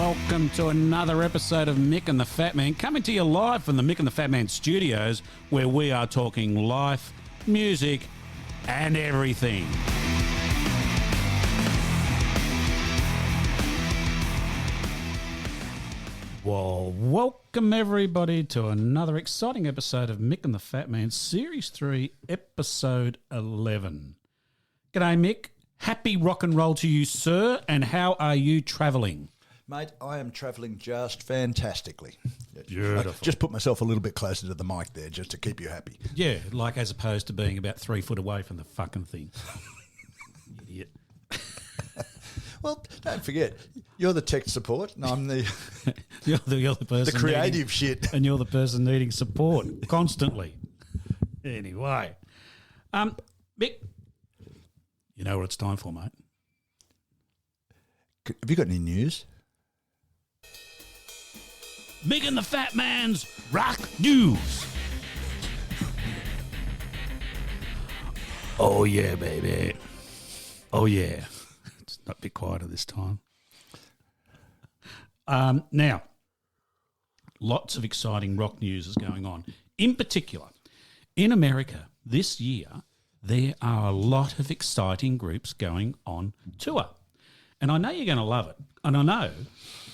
welcome to another episode of Mick and the Fat Man, coming to you live from the Mick and the Fat Man studios, where we are talking life, music, and everything. Well, welcome everybody to another exciting episode of Mick and the Fat Man, Series 3, Episode 11. G'day, Mick. Happy rock and roll to you, sir, and how are you travelling? Mate, I am travelling just fantastically. Beautiful. I just put myself a little bit closer to the mic there just to keep you happy. Yeah, like as opposed to being about 3 foot away from the fucking thing. Idiot. Well, don't forget, you're the tech support and I'm the You're the person the creative shit. And you're the person needing support constantly. Anyway. Mick, you know what it's time for, mate? Have you got any news? Mick and the Fat Man's Rock News. Oh, yeah, baby. Oh, yeah. It's not a bit quieter this time. Now, lots of exciting rock news is going on. In particular, in America this year, there are a lot of exciting groups going on tour. And I know you're going to love it. And I know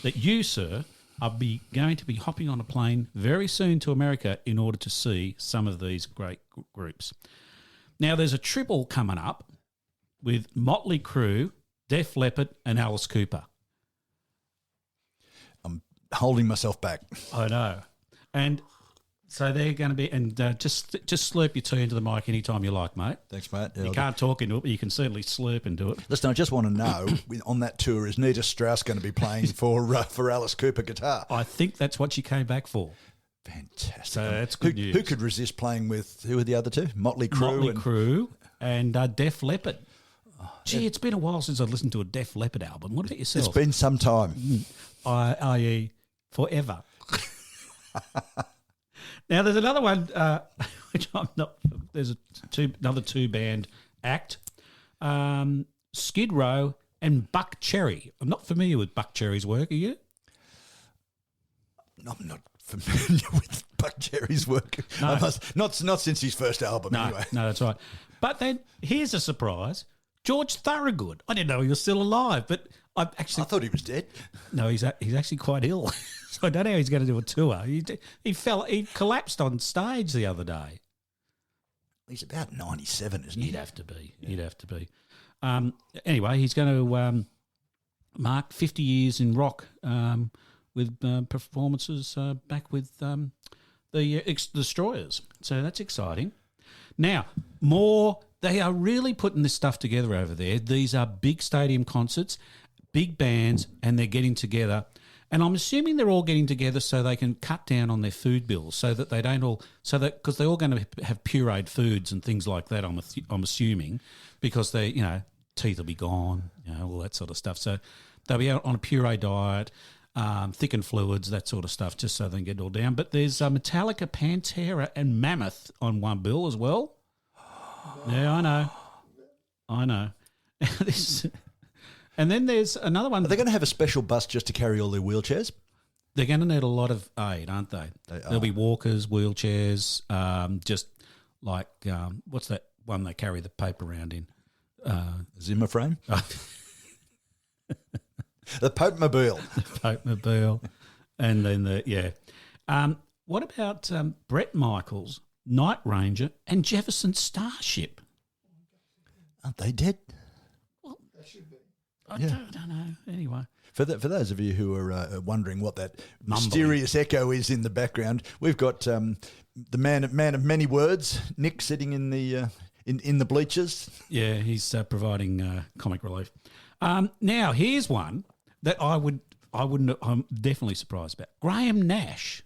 that you, sir, are going to be hopping on a plane very soon to America in order to see some of these great groups. Now, there's a triple coming up with Motley Crue, Def Leppard and Alice Cooper. I'm holding myself back. I know. And so they're going to be, and just slurp your tea into the mic anytime you like, mate. Thanks, mate. You can't talk into it, but you can certainly slurp into it. Listen, I just want to know, on that tour, is Nita Strauss going to be playing for Alice Cooper guitar? I think that's what she came back for. Fantastic. So that's good news. Who could resist playing with, who are the other two? Motley Crue and Def Leppard. Gee, it's been a while since I've listened to a Def Leppard album. What about yourself? It's been some time. I.e. forever. Now, there's another one, which I'm not. There's another two-band act, Skid Row and Buck Cherry. I'm not familiar with Buck Cherry's work. Are you? I'm not familiar with Buck Cherry's work. No. Not since his first album, anyway. No, that's right. But then here's a surprise: George Thorogood. I didn't know he was still alive, but I thought he was dead. No, he's actually quite ill. So I don't know how he's going to do a tour. He collapsed on stage the other day. He's about 97, isn't he? He'd have to be. Yeah. He'd have to be. Anyway, he's going to mark 50 years in rock with performances back with the Destroyers. So that's exciting. Now, they are really putting this stuff together over there. These are big stadium concerts, big bands, and they're getting together. And I'm assuming they're all getting together so they can cut down on their food bills, so that they don't all, because they're all going to have pureed foods and things like that. I'm assuming, because they, teeth will be gone, all that sort of stuff. So they'll be out on a puree diet, thickened fluids, that sort of stuff, just so they can get it all down. But there's Metallica, Pantera, and Mammoth on one bill as well. Yeah, I know. And then there's another one. Are they going to have a special bus just to carry all their wheelchairs? They're going to need a lot of aid, aren't they? There'll be walkers, wheelchairs, just like, what's that one they carry the paper around in? Zimmer frame? The Pope-mobile. The Pope-mobile. And then what about Bret Michaels, Night Ranger, and Jefferson Starship? Aren't they dead? Well, they should be. I don't know. Anyway. For those of you who are wondering what that mysterious echo is in the background, we've got the man of many words, Nick, sitting in the in the bleachers. Yeah, he's providing comic relief. Now, here's one that I'm definitely surprised about. Graham Nash.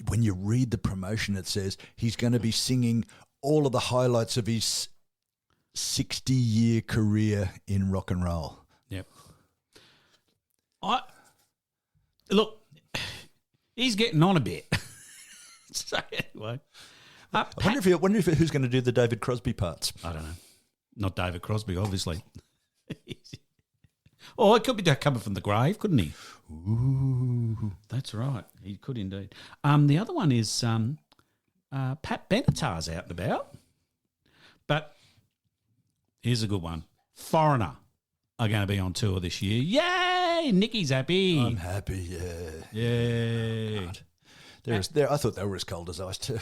When you read the promotion, it says he's going to be singing all of the highlights of his 60-year career in rock and roll. Yep. Look, he's getting on a bit. So anyway, I wonder if who's going to do the David Crosby parts. I don't know. Not David Crosby, obviously. Or it could be coming from the grave, couldn't he? Ooh. That's right. He could indeed. The other one is Pat Benatar's out and about. But here's a good one. Foreigner are going to be on tour this year. Yay! Nicky's happy. I'm happy, yeah. Yay. God. I thought they were as cold as ice too.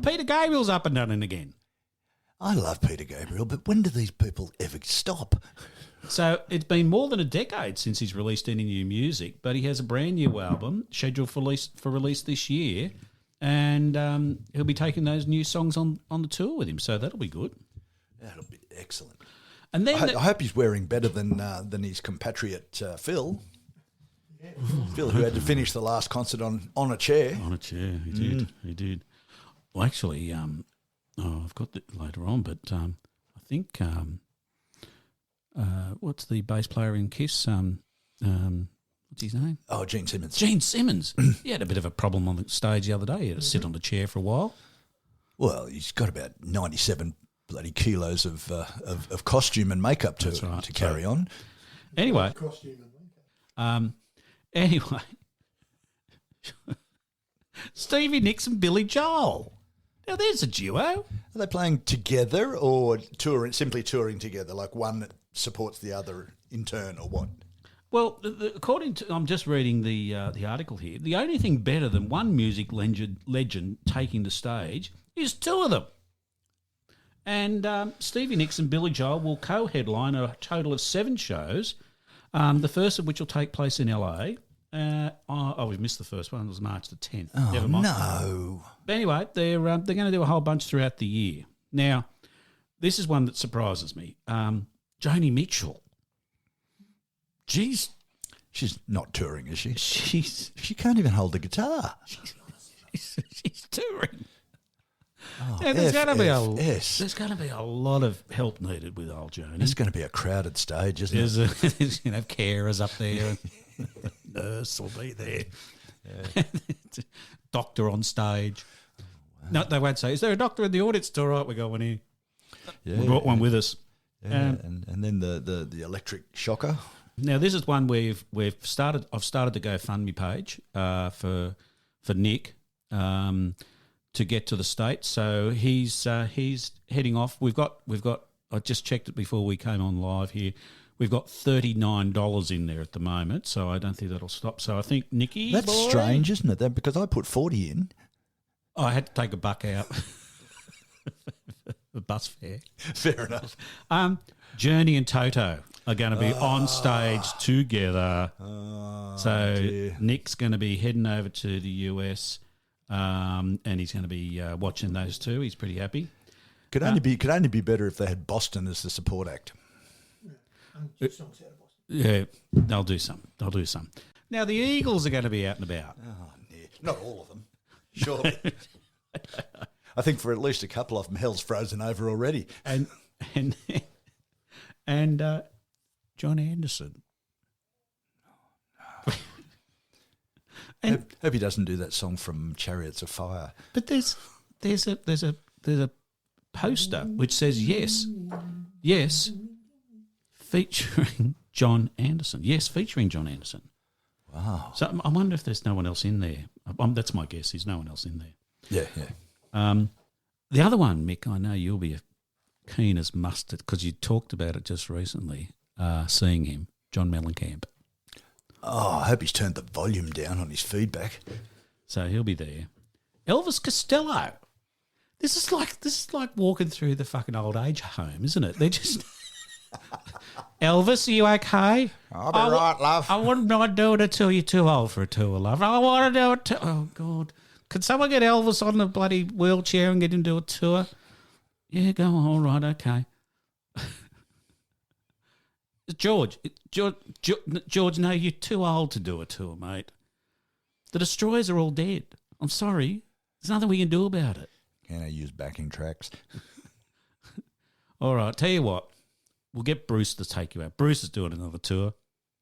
Peter Gabriel's up and running again. I love Peter Gabriel, but when do these people ever stop? So it's been more than a decade since he's released any new music, but he has a brand new album scheduled for release this year, and he'll be taking those new songs on the tour with him. So that'll be good. That'll be excellent. And then I hope he's wearing better than his compatriot Phil. Yeah. Phil, who had to finish the last concert on a chair. On a chair, he did. He did. Well, actually, I've got that later on, but I think what's the bass player in Kiss? What's his name? Oh, Gene Simmons. Gene Simmons. He had a bit of a problem on the stage the other day. He had to sit on the chair for a while. Well, he's got about 97 bloody kilos of costume and makeup to carry on. Anyway. Costume and makeup. Anyway. Stevie Nicks and Billy Joel. Now, there's a duo. Are they playing together or simply touring together, like one supports the other in turn, or what? Well, according to, I'm just reading the article here, the only thing better than one music legend taking the stage is two of them. And Stevie Nicks and Billy Joel will co-headline a total of 7 shows, the first of which will take place in LA. We missed the first one. It was March the 10th. Oh, Never mind. no. But anyway, they're going to do a whole bunch throughout the year. Now, this is one that surprises me. Joni Mitchell. She's not touring, is she? She can't even hold the guitar. She's touring. Oh, yeah, there's going to be a lot of help needed with old Joni. It's going to be a crowded stage, isn't it? There's going to have carers up there. Nurse will be there. Yeah. Doctor on stage. Oh, wow. No, they won't say, is there a doctor in the audience? It's all right, we got one here. Yeah, we brought one with us. Yeah, and then the electric shocker. Now, this is one where I've started the GoFundMe page for Nick to get to the States. So he's heading off. We've got I just checked it before we came on live here. We've got $39 in there at the moment, so I don't think that'll stop. So I think Nicky, that's strange, isn't it? Because I put 40 in. I had to take a buck out. The bus fare. Fair enough. Journey and Toto are going to be on stage together. So dear. Nick's going to be heading over to the US, and he's going to be watching those two. He's pretty happy. Could only be better if they had Boston as the support act. Yeah, they'll do some. Now the Eagles are going to be out and about. Oh, not all of them, surely. I think for at least a couple of them, hell's frozen over already. And John Anderson. Hope he doesn't do that song from Chariots of Fire. But there's a poster which says yes, featuring John Anderson. Yes, featuring John Anderson. Wow. So I wonder if there's no one else in there. That's my guess. There's no one else in there. Yeah. The other one, Mick, I know you'll be keen as mustard because you talked about it just recently, seeing him, John Mellencamp. Oh, I hope he's turned the volume down on his feedback. So he'll be there. Elvis Costello. This is like walking through the fucking old age home, isn't it? They're just Elvis, are you okay? I'll be right, love. I wouldn't mind doing it till you're too old for a tour, love. I want to do it too. Oh, God. Could someone get Elvis on the bloody wheelchair and get him to do a tour? Yeah, go on. All right, okay. George, no, you're too old to do a tour, mate. The Destroyers are all dead. I'm sorry. There's nothing we can do about it. Can I use backing tracks? All right, tell you what. We'll get Bruce to take you out. Bruce is doing another tour,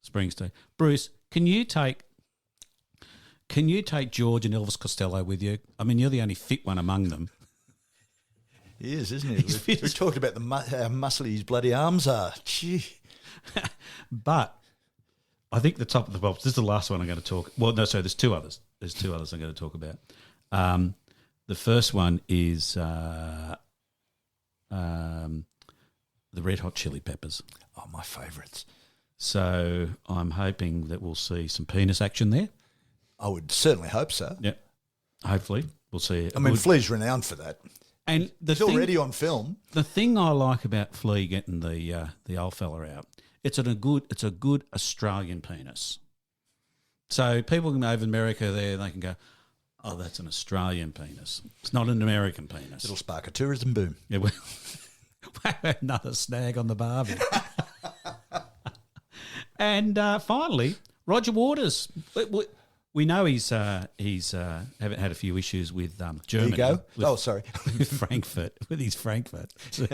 Springsteen. Bruce, can you take George and Elvis Costello with you? I mean, you're the only fit one among them. He is, isn't he? We talked about how muscly his bloody arms are. Gee. But I think the top of the pops, this is the last one I'm going to talk. Well, no, sorry, there's two others. There's two others I'm going to talk about. The first one is the Red Hot Chili Peppers. Oh, my favourites. So I'm hoping that we'll see some penis action there. I would certainly hope so. Yeah, hopefully we'll see. I mean, Flea's renowned for that. And It's already on film. The thing I like about Flea getting the old fella out, it's a good Australian penis. So people can over in America there, they can go, oh, that's an Australian penis. It's not an American penis. It'll spark a tourism boom. Yeah, well, another snag on the barbie. And finally, Roger Waters. We know he's had a few issues with Germany. Ego? Sorry. With Frankfurt, with his Frankfurt. So,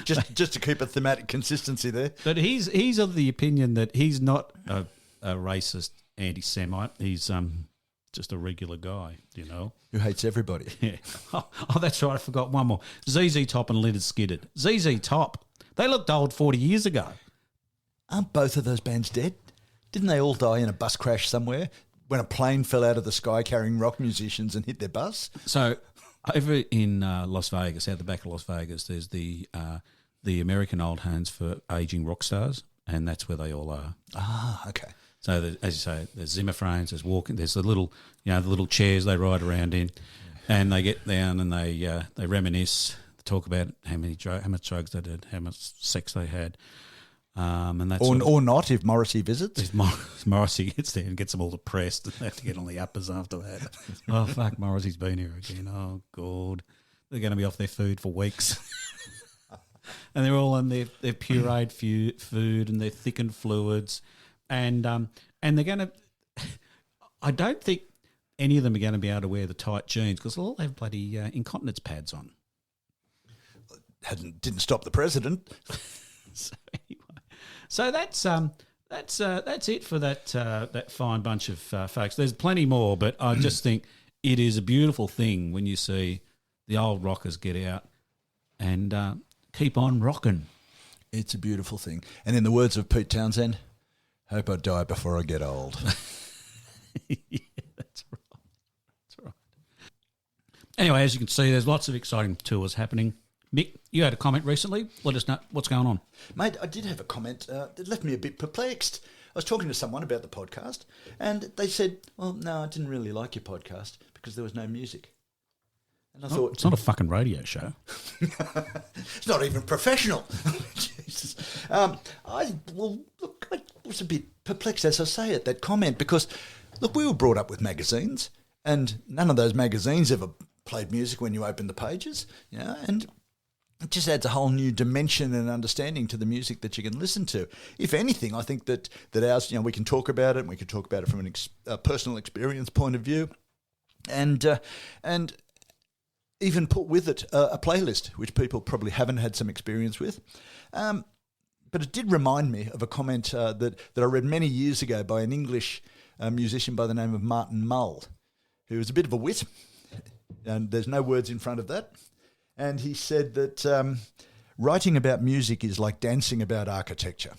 just to keep a thematic consistency there. but he's of the opinion that he's not a racist anti-Semite. He's just a regular guy, you know. Who hates everybody. Yeah. Oh, that's right. I forgot one more. ZZ Top and Leonard Skinner. ZZ Top. They looked old 40 years ago. Aren't both of those bands dead? Didn't they all die in a bus crash somewhere when a plane fell out of the sky carrying rock musicians and hit their bus? So over in Las Vegas, out the back of Las Vegas, there's the American old homes for aging rock stars, and that's where they all are. Ah, okay. So as you say, there's Zimmer frames, there's the little chairs they ride around in, and they get down and they reminisce, talk about how much drugs they did, how much sex they had. And that's or not if Morrissey visits. If Morrissey gets there and gets them all depressed, and they have to get on the uppers after that. Oh fuck, Morrissey's been here again. Oh god, they're going to be off their food for weeks, and they're all on their pureed food and their thickened fluids, and they're going to. I don't think any of them are going to be able to wear the tight jeans because they'll all have bloody incontinence pads on. Didn't stop the president. So that's it for that fine bunch of folks. There's plenty more, but I just think it is a beautiful thing when you see the old rockers get out and keep on rocking. It's a beautiful thing. And in the words of Pete Townsend, hope I die before I get old. Yeah, that's right. That's right. Anyway, as you can see, there's lots of exciting tours happening. Mick, you had a comment recently. Let us know what's going on. Mate, I did have a comment that left me a bit perplexed. I was talking to someone about the podcast and they said, well, no, I didn't really like your podcast because there was no music. And I thought... It's not a fucking radio show. It's not even professional. Jesus. I was a bit perplexed, as I say, at that comment because, look, we were brought up with magazines and none of those magazines ever played music when you opened the pages, you know, and... it just adds a whole new dimension and understanding to the music that you can listen to. If anything, I think that ours, you know, we can talk about it, and we can talk about it from a personal experience point of view, and even put with it a playlist, which people probably haven't had some experience with. But it did remind me of a comment that I read many years ago by an English musician by the name of Martin Mull, who was a bit of a wit, and there's no words in front of that. And he said that writing about music is like dancing about architecture.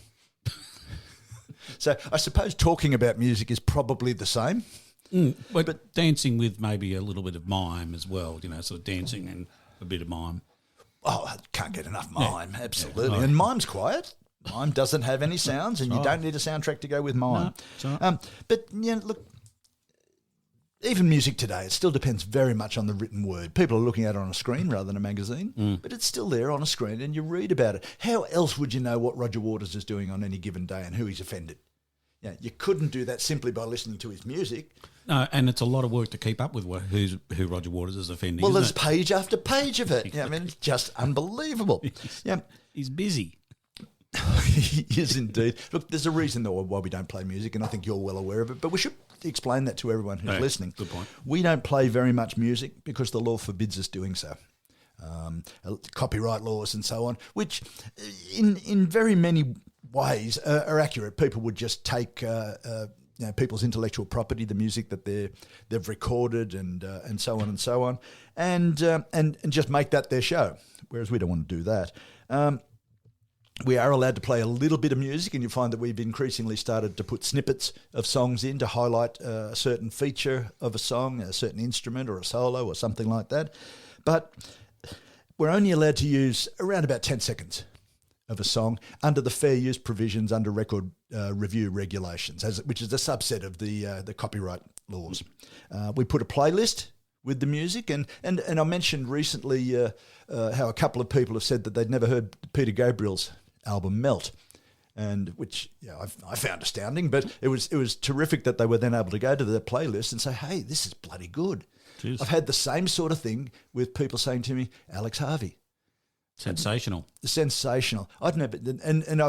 So I suppose talking about music is probably the same. But dancing with maybe a little bit of mime as well, you know, sort of dancing and a bit of mime. Oh, I can't get enough mime, Yeah. absolutely. Yeah. And mime's quiet. Mime doesn't have any sounds, and you don't need a soundtrack to go with mime. No, but, you know, look, even music today, it still depends very much on the written word. People are looking at it on a screen rather than a magazine, but it's still there on a screen and you read about it. How else would you know what Roger Waters is doing on any given day and who he's offended? Yeah, you couldn't do that simply by listening to his music. No, and it's a lot of work to keep up with who Roger Waters is offending. Well, isn't there's it? page after page of it. Yeah, I mean, it's just unbelievable. Yeah, He's busy. he is indeed. Look, there's a reason though why we don't play music, and I think you're well aware of it, but we should explain that to everyone who's listening. Good point. We don't play very much music because the law forbids us doing so. Copyright laws and so on, which in very many ways are accurate. People would just take you know, people's intellectual property, the music that they've recorded and so on and so on, and just make that their show, whereas we don't want to do that. We are allowed to play a little bit of music, and you find that we've increasingly started to put snippets of songs in to highlight a certain feature of a song, a certain instrument or a solo or something like that. But we're only allowed to use around about 10 seconds of a song under the fair use provisions under record review regulations, which is a subset of the copyright laws. We put a playlist with the music, and I mentioned recently how a couple of people have said that they'd never heard Peter Gabriel's album Melt, and which I found astounding, but it was terrific that they were then able to go to the playlist and say, hey, this is bloody good. Jeez. I've had the same sort of thing with people saying to me, Alex Harvey. Sensational. I've never, and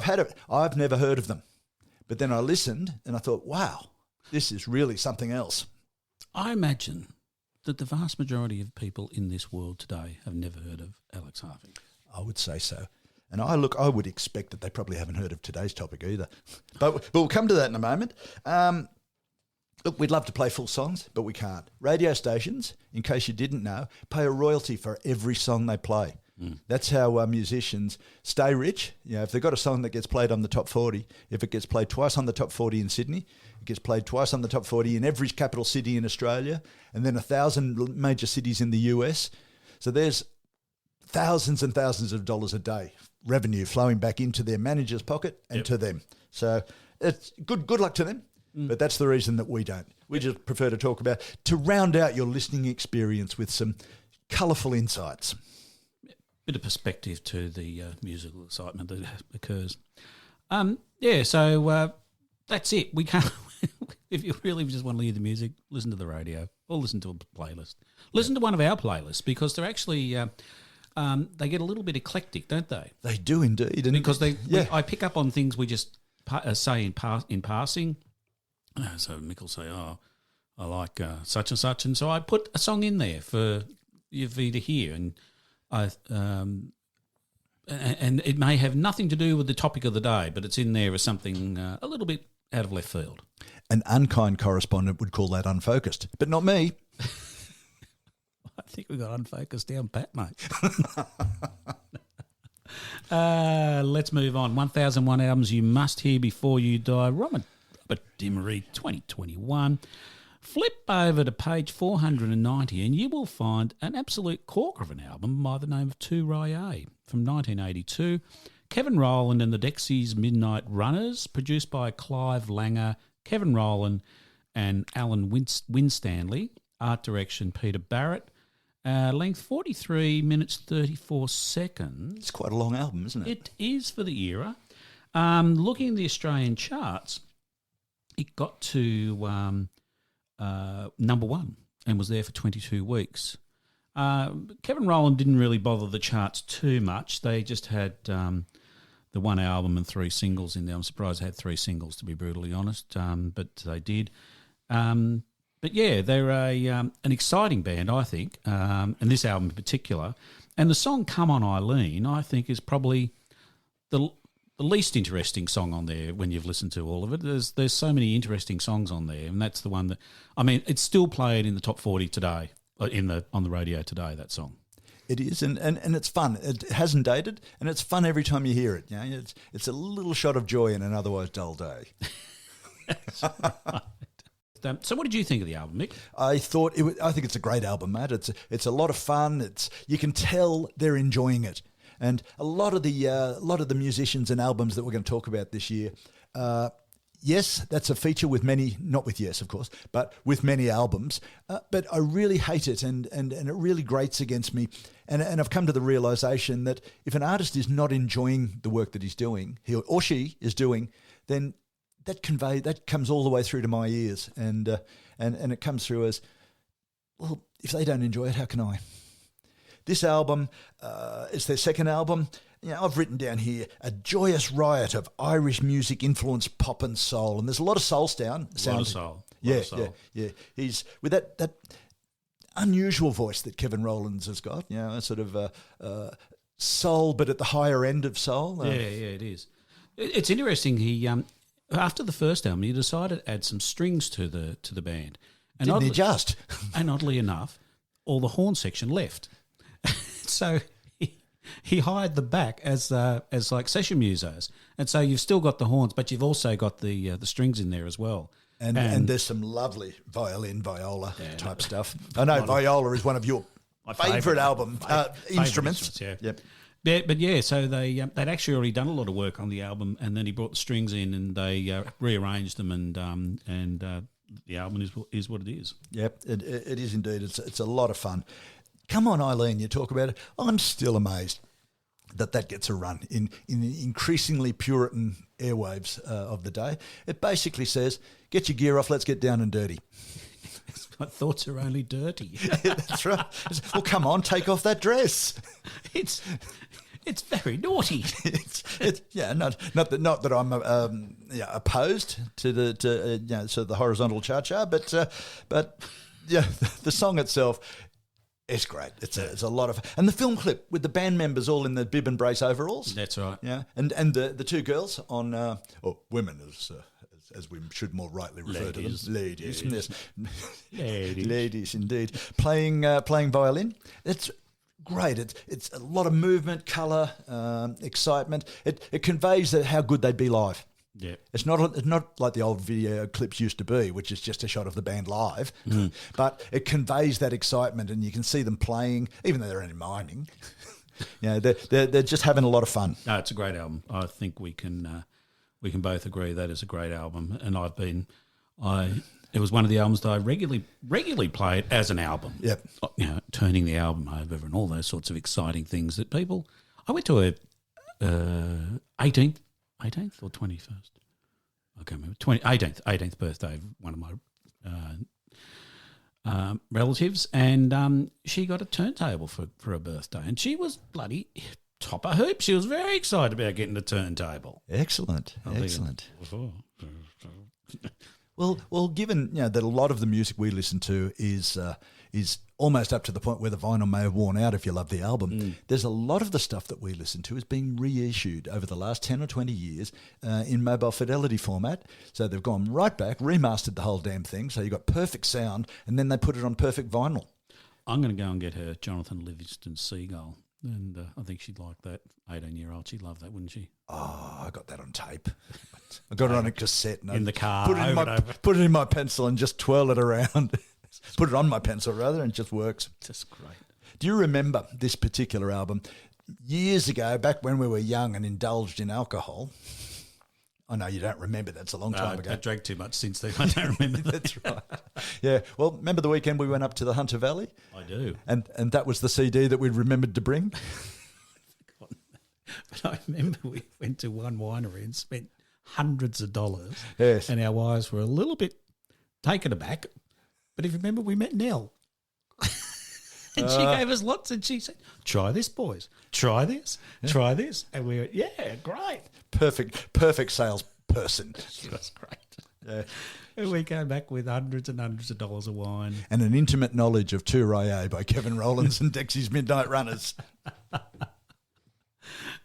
I've never heard of them. But then I listened and I thought, wow, this is really something else. I imagine that the vast majority of people in this world today have never heard of Alex Harvey. I would say so. And I would expect that they probably haven't heard of today's topic either. But we'll come to that in a moment. Look, we'd love to play full songs, but we can't. Radio stations, in case you didn't know, pay a royalty for every song they play. Mm. That's how musicians stay rich. If they've got a song that gets played on the top 40, if it gets played twice on the top 40 in Sydney, it gets played twice on the top 40 in every capital city in Australia, and then 1,000 major cities in the US. So there's thousands and thousands of dollars a day revenue flowing back into their manager's pocket and to them. So it's good luck to them. But that's the reason that we don't. We just prefer to talk about, to round out your listening experience with some colourful insights. Bit of perspective to the musical excitement that occurs. So that's it. We can't. If you really just want to hear the music, listen to the radio or listen to a playlist. Listen to one of our playlists, because they're actually they get a little bit eclectic, don't they? They do indeed, because I pick up on things we just say in passing. So Mick will say, "Oh, I like such and such," and so I put a song in there for you to hear, and and it may have nothing to do with the topic of the day, but it's in there as something a little bit out of left field. An unkind correspondent would call that unfocused, but not me. I think we got unfocused down pat, mate. Let's move on. 1001 albums you must hear before you die. Robert Dimery, 2021. Flip over to page 490 and you will find an absolute corker of an album by the name of Too-Rye-Ay from 1982. Kevin Rowland and the Dexys Midnight Runners, produced by Clive Langer, Kevin Rowland and Alan Winstanley. Art direction, Peter Barrett. Length 43 minutes 34 seconds. It's quite a long album, isn't it? It is for the era. Looking at the Australian charts, it got to number one and was there for 22 weeks. Kevin Rowland didn't really bother the charts too much. They just had the one album and 3 singles in there. I'm surprised they had 3 singles, to be brutally honest, but they did. But yeah, they're an exciting band, I think, and this album in particular. And the song "Come On Eileen," I think, is probably the least interesting song on there when you've listened to all of it. There's so many interesting songs on there, and that's the one that, I mean, it's still played in the top 40 today, on the radio today, that song. It is, and it's fun. It hasn't dated, and it's fun every time you hear it. You know, it's a little shot of joy in an otherwise dull day. So what did you think of the album, Mick? I think it's a great album, Matt. It's a lot of fun. You can tell they're enjoying it. And a lot of the musicians and albums that we're going to talk about this year, yes, that's a feature with many, not with Yes, of course, but with many albums. But I really hate it, and it really grates against me. And I've come to the realisation that if an artist is not enjoying the work that he's doing, he or she is doing, then that comes all the way through to my ears, and it comes through as, well, if they don't enjoy it, how can I? This album is their second album. You know, I've written down here a joyous riot of Irish music influenced pop and soul, and there's a lot of soul sound. A lot of soul. Yeah. He's with that unusual voice that Kevin Rowland's has got. You know, a sort of soul, but at the higher end of soul. Yeah, it is. It's interesting. He after the first album, he decided to add some strings to the band, and didn't he just? And oddly enough, all the horn section left. So he hired the back as like session musos, and so you've still got the horns, but you've also got the strings in there as well. And there's some lovely violin, viola type stuff. I know viola is one of your favourite album instruments. Yeah. Yep. Yeah, but yeah, so they'd actually already done a lot of work on the album, and then he brought the strings in, and they rearranged them, and the album is what it is. Yep, it is indeed. It's a lot of fun. Come on, Eileen, you talk about it. I'm still amazed that gets a run in increasingly Puritan airwaves of the day. It basically says, get your gear off, let's get down and dirty. My thoughts are only dirty. That's right. Well, come on, take off that dress. It's very naughty. Not that I'm opposed to the horizontal cha-cha, but the song itself. It's great. It's a lot of, and the film clip with the band members all in the bib and brace overalls. That's right. Yeah, and the two girls on or women as we should more rightly refer to them, ladies. Yes. Ladies indeed, playing violin. It's great. It's a lot of movement, colour, excitement. It conveys how good they'd be live. Yeah, it's not like the old video clips used to be, which is just a shot of the band live, but it conveys that excitement, and you can see them playing, even though they're only miming. They're just having a lot of fun. No, it's a great album. I think we can both agree that is a great album, and it was one of the albums that I regularly played as an album. Yep, turning the album over and all those sorts of exciting things that people. I went to a 18th or 21st? I can't remember. 18th birthday of one of my relatives, and she got a turntable for her birthday, and she was bloody top of hoop. She was very excited about getting a turntable. Excellent. Well, given that a lot of the music we listen to is almost up to the point where the vinyl may have worn out if you love the album. There's a lot of the stuff that we listen to is being reissued over the last 10 or 20 years in mobile fidelity format. So they've gone right back, remastered the whole damn thing, so you've got perfect sound, and then they put it on perfect vinyl. I'm going to go and get her Jonathan Livingston Seagull, and I think she'd like that. 18-year-old, she'd love that, wouldn't she? Oh, I got that on tape. I got it on a cassette. And in the car, put it in my pencil and just twirl it around. Put it on my pencil, rather, and it just works. Just great. Do you remember this particular album? Years ago, back when we were young and indulged in alcohol. I know you don't remember. That's a long time ago. I drank too much since then. I don't remember. That's right. Yeah. Well, remember the weekend we went up to the Hunter Valley? I do. And that was the CD that we'd remembered to bring? But I remember we went to one winery and spent hundreds of dollars. Yes. And our wives were a little bit taken aback. But if you remember, we met Nell. And she gave us lots, and she said, try this, boys. Try this. Yeah. Try this. And we went, yeah, great. Perfect salesperson. She was great. Yeah. And we came back with hundreds and hundreds of dollars of wine. And an intimate knowledge of Too-Rye-Ay by Kevin Rowland and Dexy's Midnight Runners.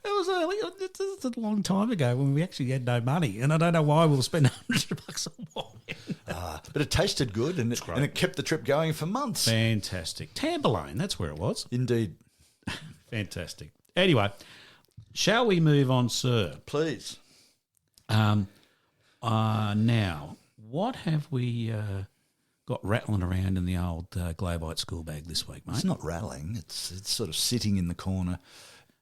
It's a long time ago when we actually had no money, and I don't know why we'll spend $100 on wine. But it tasted good, and it kept the trip going for months. Fantastic. Tamburlaine, that's where it was. Indeed. Fantastic. Anyway, shall we move on, sir? Please. Now, what have we got rattling around in the old Globite school bag this week, mate? It's not rattling. It's sort of sitting in the corner.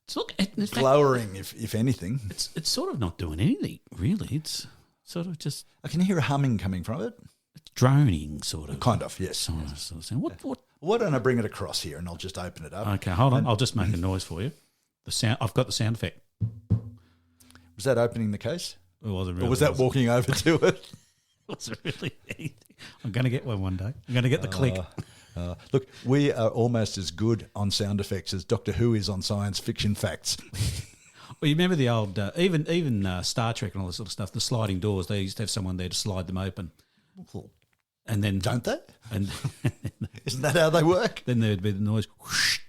It's glowering, if anything. It's sort of not doing anything, really. It's sort of just... I can hear a humming coming from it. It's droning, sort of. Kind of, yes. Sort of sound. What? Why don't I bring it across here and I'll just open it up? Okay, hold on. I'll just make a noise for you. The sound. I've got the sound effect. Was that opening the case? It wasn't really. Or was that walking over to it? It wasn't really anything. I'm going to get one day. I'm going to get the click. Look, we are almost as good on sound effects as Doctor Who is on science fiction facts. Well, you remember the old, even Star Trek and all this sort of stuff, the sliding doors, they used to have someone there to slide them open. And then... Don't they? And Isn't that how they work? Then there would be the noise. Whoosh,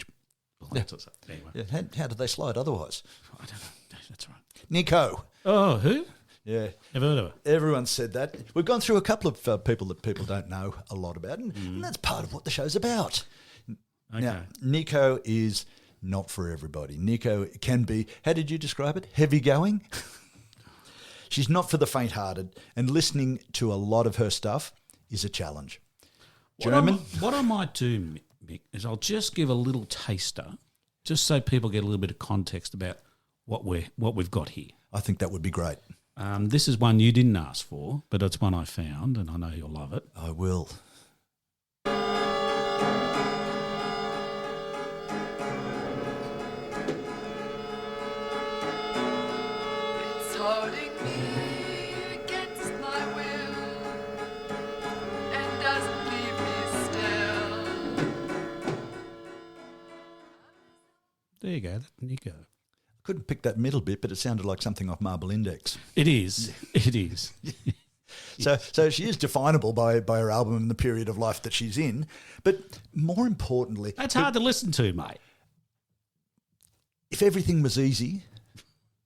yeah. Anyway. Yeah, how do they slide otherwise? I don't know. That's right. Nico. Oh, who? Yeah. Never heard of it. Everyone said that. We've gone through a couple of people that people don't know a lot about, and that's part of what the show's about. Okay. Now, Nico is not for everybody. Nico can be, how did you describe it? Heavy going? She's not for the faint-hearted, and listening to a lot of her stuff is a challenge. What I might do, Mick, is I'll just give a little taster, just so people get a little bit of context about what we've got here. I think that would be great. This is one you didn't ask for, but it's one I found, and I know you'll love it. I will. It's holding me against my will and doesn't leave me still. There you go, that's Nico. Couldn't pick that middle bit, but it sounded like something off Marble Index. It is. It is. So she is definable by her album and the period of life that she's in. But more importantly... That's hard to listen to, mate. If everything was easy,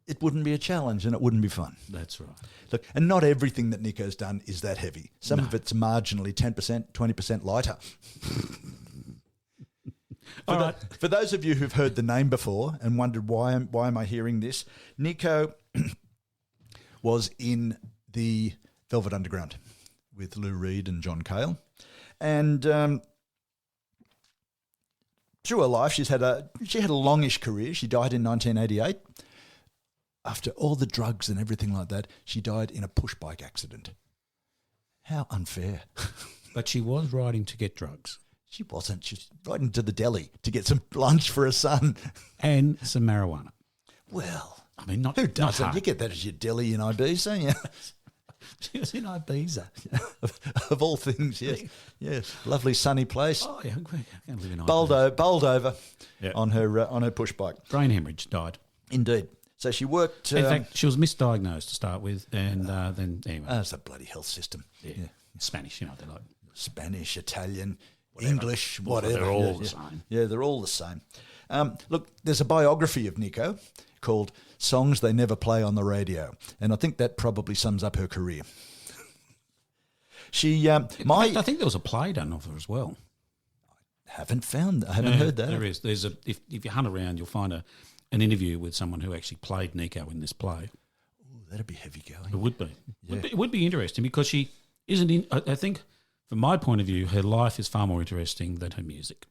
it wouldn't be a challenge and it wouldn't be fun. That's right. Look, and not everything that Nico's done is that heavy. Some of it's marginally 10%, 20% lighter. For those of you who've heard the name before and wondered why am I hearing this, Nico was in the Velvet Underground with Lou Reed and John Cale, and through her life she had a longish career. She died in 1988 after all the drugs and everything like that. She died in a push bike accident. How unfair! But she was riding to get drugs. She wasn't. She's riding to the deli to get some lunch for her son. And some marijuana. Well, I mean, who doesn't? You get that as your deli in Ibiza, don't you? She was in Ibiza. of all things, yes. Yes. Lovely sunny place. Oh, yeah, I can live in Ibiza. Bowled over Yeah. on her push bike. Brain hemorrhage, died. Indeed. So she worked... In fact, she was misdiagnosed to start with, and then, anyway. That's a bloody health system. Yeah. Spanish, you know, they're like... Spanish, Italian... English, whatever. They're all the same. Yeah, they're all the same. Look, there's a biography of Nico called Songs They Never Play on the Radio, and I think that probably sums up her career. In fact, I think there was a play done of her as well. I haven't heard that. There is. There's if you hunt around, you'll find an interview with someone who actually played Nico in this play. Ooh, that'd be heavy going. It would be. Yeah. It would be interesting because she isn't in. I think, from my point of view, her life is far more interesting than her music.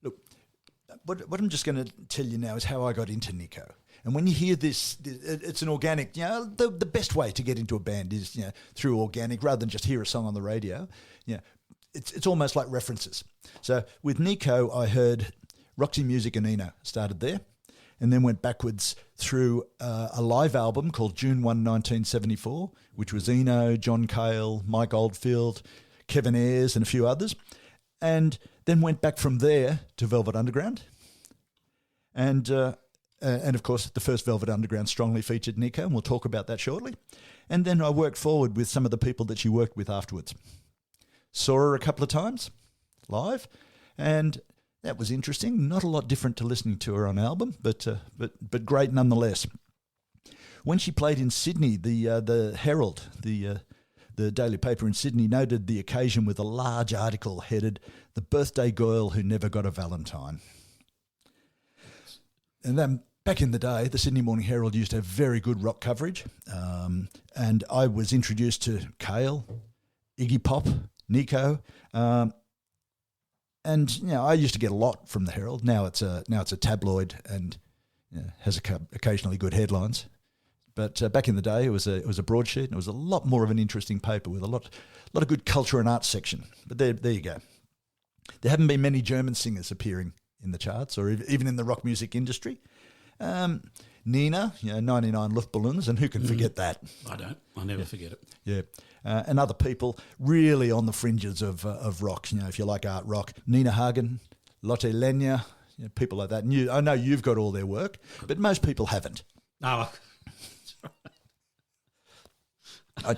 Look, what I'm just going to tell you now is how I got into Nico. And when you hear this, it's an organic, the best way to get into a band is, through organic rather than just hear a song on the radio. It's almost like references. So with Nico, I heard Roxy Music and Eno, started there, and then went backwards through a live album called June 1, 1974, which was Eno, John Cale, Mike Oldfield, Kevin Ayres and a few others, and then went back from there to Velvet Underground. And of course, the first Velvet Underground strongly featured Nico, and we'll talk about that shortly. And then I worked forward with some of the people that she worked with afterwards. Saw her a couple of times live, and that was interesting. Not a lot different to listening to her on album, but great nonetheless. When she played in Sydney, the Herald, the daily paper in Sydney, noted the occasion with a large article headed "The Birthday Girl Who Never Got a Valentine." And then back in the day, the Sydney Morning Herald used to have very good rock coverage, and I was introduced to Cale, Iggy Pop, Nico. And I used to get a lot from the Herald. Now it's a tabloid and has occasionally good headlines. But back in the day, it was a broadsheet, and it was a lot more of an interesting paper with a lot of good culture and arts section. But there you go. There haven't been many German singers appearing in the charts or even in the rock music industry. Nina, 99 Luftballons, and who can forget that? I don't. I'll never forget it. Yeah. And other people really on the fringes of rock, if you like art rock. Nina Hagen, Lotte Lenya, people like that. And I know you've got all their work, but most people haven't. No. I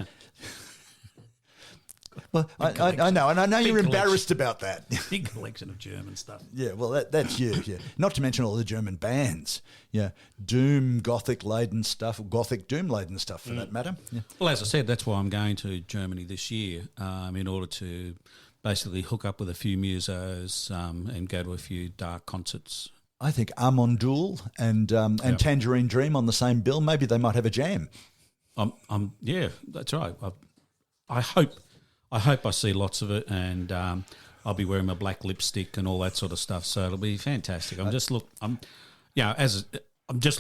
know, and I know you're embarrassed about that. Big collection of German stuff. Yeah, well, that's you. Yeah, not to mention all the German bands. Yeah, doom, gothic laden stuff, gothic doom laden stuff for that matter. Yeah. Well, as I said, that's why I'm going to Germany this year in order to basically hook up with a few musos and go to a few dark concerts. I think Armondoul and Tangerine Dream on the same bill. Maybe they might have a jam. Yeah, that's right. I hope I see lots of it, and I'll be wearing my black lipstick and all that sort of stuff. So it'll be fantastic. I'm just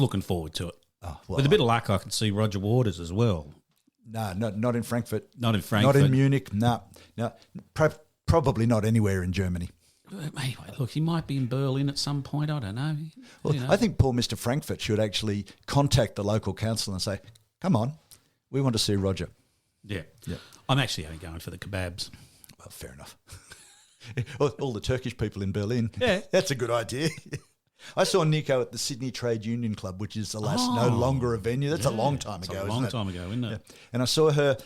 looking forward to it. Oh, well, With a bit of luck, I can see Roger Waters as well. No, not in Frankfurt. Not in Frankfurt. Not in Munich. No. Probably not anywhere in Germany. Anyway, look, he might be in Berlin at some point. I don't know. Well, I think poor Mr. Frankfurt should actually contact the local council and say, come on, we want to see Roger. Yeah. I'm actually only going for the kebabs. Well, fair enough. all the Turkish people in Berlin. Yeah. That's a good idea. I saw Nico at the Sydney Trade Union Club, which is, alas, no longer a venue. That's a long time ago, a long time ago, isn't it? Yeah. And I saw her.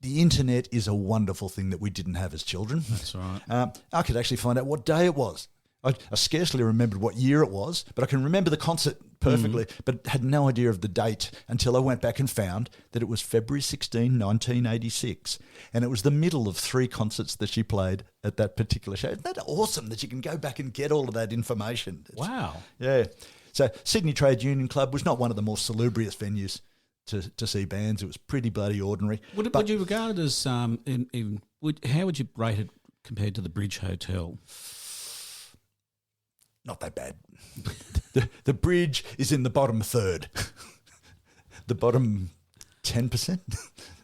The internet is a wonderful thing that we didn't have as children. That's right. I could actually find out what day it was. I scarcely remembered what year it was, but I can remember the concert perfectly, but had no idea of the date until I went back and found that it was February 16, 1986. And it was the middle of 3 concerts that she played at that particular show. Isn't that awesome that you can go back and get all of that information? Wow. Yeah. So Sydney Trade Union Club was not one of the more salubrious venues to see bands. It was pretty bloody ordinary. Would you regard it as, how would you rate it compared to the Bridge Hotel? Not that bad. The Bridge is in the bottom third. The bottom 10%?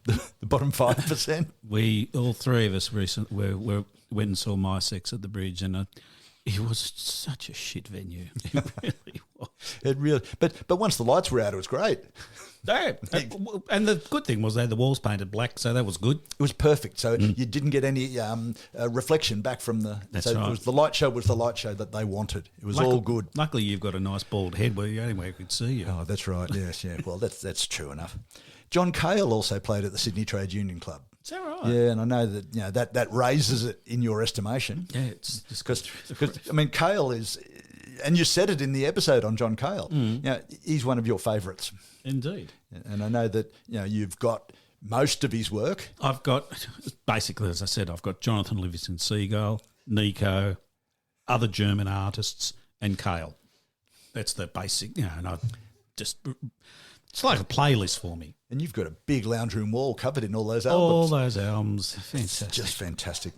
The bottom 5%? We, all three of us recently, went and saw My Sex at the Bridge, and it was such a shit venue. It really was. It really, but once the lights were out, it was great. Yeah. And the good thing was they had the walls painted black, so that was good. It was perfect. So you didn't get any reflection back from the. That's so right. It was the light show that they wanted. It was all good. Luckily, you've got a nice bald head where anywhere could see you. Oh, that's right. Yes, yeah. Well, that's true enough. John Cale also played at the Sydney Trade Union Club. Is that right? Yeah, and I know that that raises it in your estimation. Yeah, it's because I mean, Cale is, and you said it in the episode on John Cale. He's one of your favourites. Indeed. And I know that you've got most of his work. I've got, basically, as I said, I've got Jonathan Livingston Seagull, Nico, other German artists, and Cale. That's the basic, and I just, it's like a playlist for me. And you've got a big lounge room wall covered in all those albums. All those albums, fantastic. It's just fantastic.